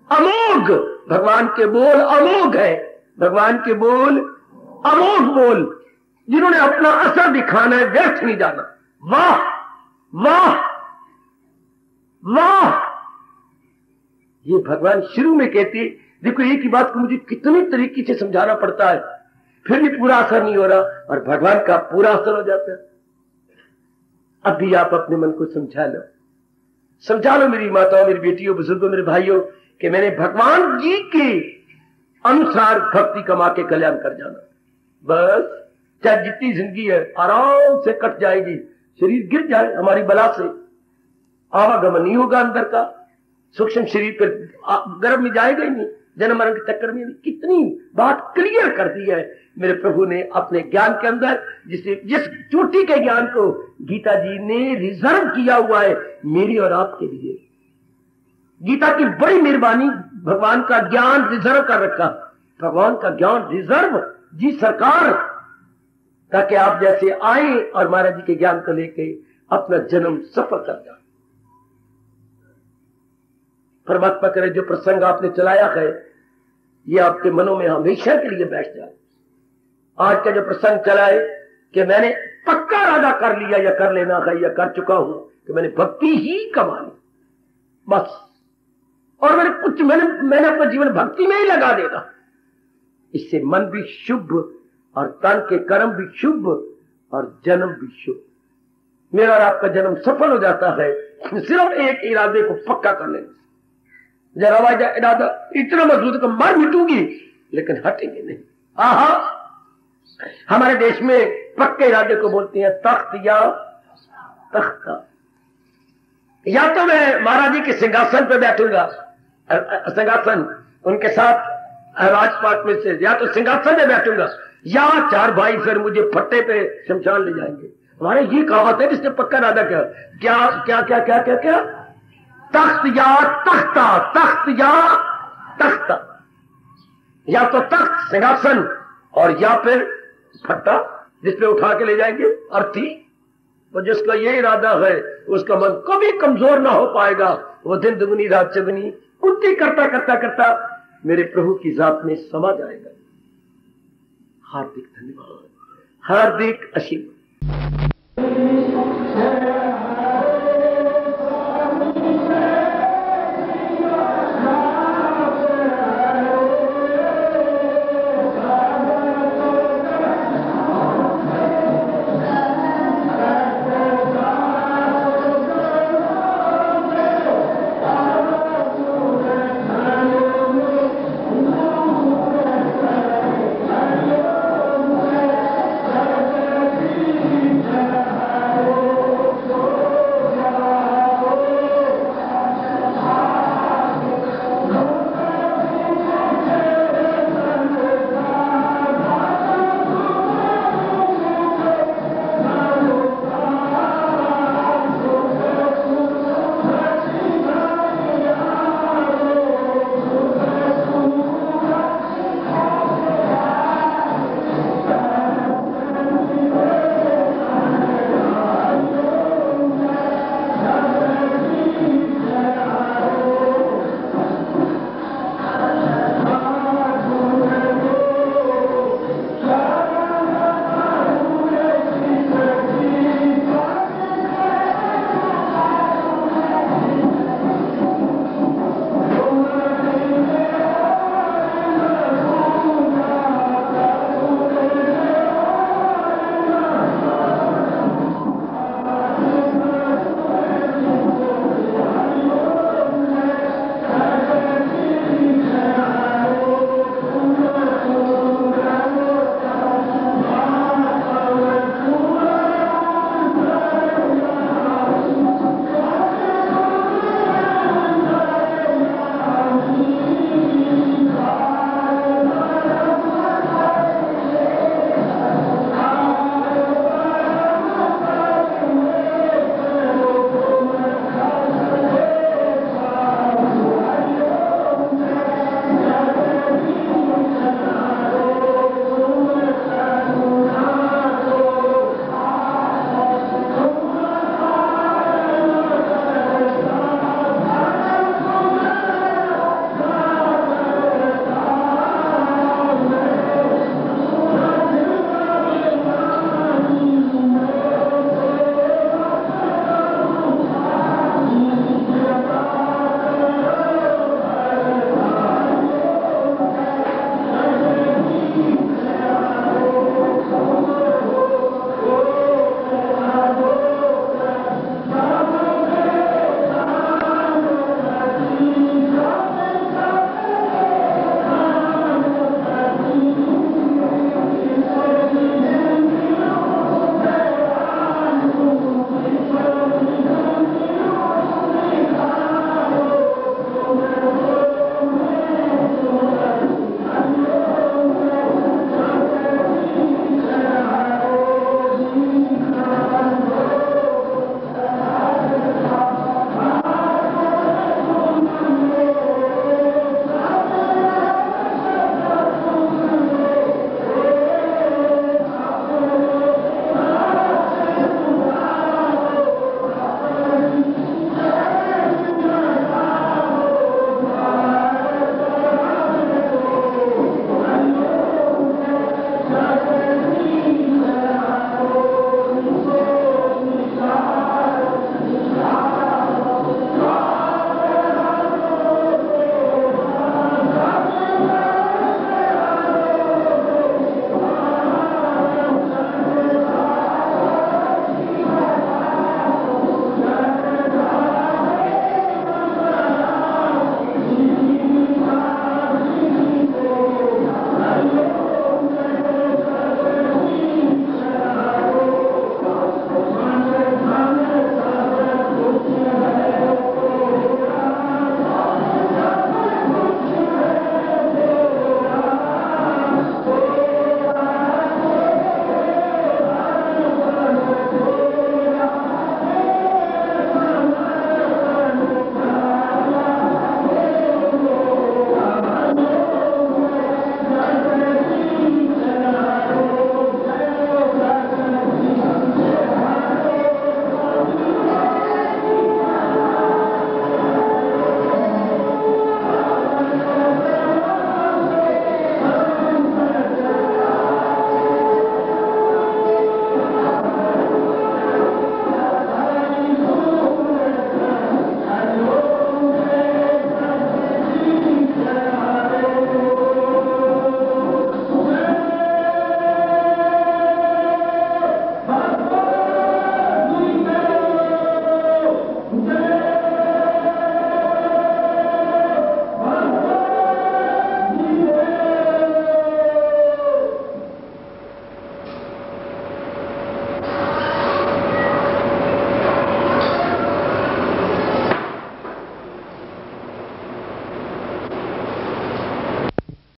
Speaker 2: अमोघ। भगवान के बोल अमोघ है, भगवान के बोल अमोघ बोल, जिन्होंने अपना असर दिखाना है, व्यर्थ नहीं जाना। वाह वाह वाह, ये भगवान शुरू में कहते। देखो एक ही बात को मुझे कितनी तरीके से समझाना पड़ता है, फिर भी पूरा असर नहीं हो रहा, और भगवान का पूरा असर हो जाता है। अब भी आप अपने मन को समझा लो, समझा लो मेरी माताओं, मेरी बेटियों, बुजुर्गों, मेरे भाइयों, कि मैंने भगवान जी के अनुसार भक्ति कमा के कल्याण कर जाना। बस चाहे जितनी जिंदगी है आराम से कट जाएगी, शरीर गिर जाए हमारी बला से, आवागमन नहीं होगा अंदर का, सूक्ष्म शरीर पर गर्भ में जाएगा ही नहीं, जन्म मरण के चक्कर में। कितनी बात क्लियर कर दी है मेरे प्रभु ने अपने ज्ञान के अंदर, जिस चोटी के ज्ञान को गीता जी ने रिजर्व किया हुआ है मेरी और आपके लिए। गीता की बड़ी मेहरबानी, भगवान का ज्ञान रिजर्व कर रखा, भगवान का ज्ञान रिजर्व जी सरकार, ताकि आप जैसे आए और महाराज जी के ज्ञान को लेके अपना जन्म सफल कर जाए। परमात्मा करे जो प्रसंग आपने चलाया है ये आपके मनों में हमेशा के लिए बैठ जाए। आज का जो प्रसंग चला है कि मैंने पक्का इरादा कर लिया या कर लेना है या कर चुका हूं कि मैंने भक्ति ही कमानी बस, और मैंने अपना जीवन भक्ति में ही लगा देगा। इससे मन भी शुभ और तन के कर्म भी शुभ और जन्म भी शुभ। मेरा और आपका जन्म सफल हो जाता है सिर्फ एक इरादे को पक्का कर लेने से। जरा इरादा इतना मजबूत कि मर मिटूंगी लेकिन हटेंगे नहीं। आहा, हमारे देश में पक्के इरादे को बोलते हैं तख्त या तख्ता। या तो मैं महाराज जी के सिंहासन पे बैठूंगा, सिंहासन उनके साथ राजपाट में से, या तो सिंहासन में बैठूंगा, या 4 भाई फिर मुझे फट्टे पे शमशान ले जाएंगे। हमारे ये कहावत है जिसने पक्का इरादा किया। क्या क्या क्या क्या क्या क्या तख्त या तख्ता, तख्त या तख्ता, या तो तख्त सिंहासन और या फिर फट्टा जिसपे उठा के ले जाएंगे। अर्थी तो जिसका ये इरादा है उसका मन कभी कमजोर ना हो पाएगा, वो दिन दुगनी रात चौगुनी उल्टी करता करता करता मेरे प्रभु की जात में समा जाएगा। हार्दिक धन्यवाद, हार्दिक आशीर्वाद।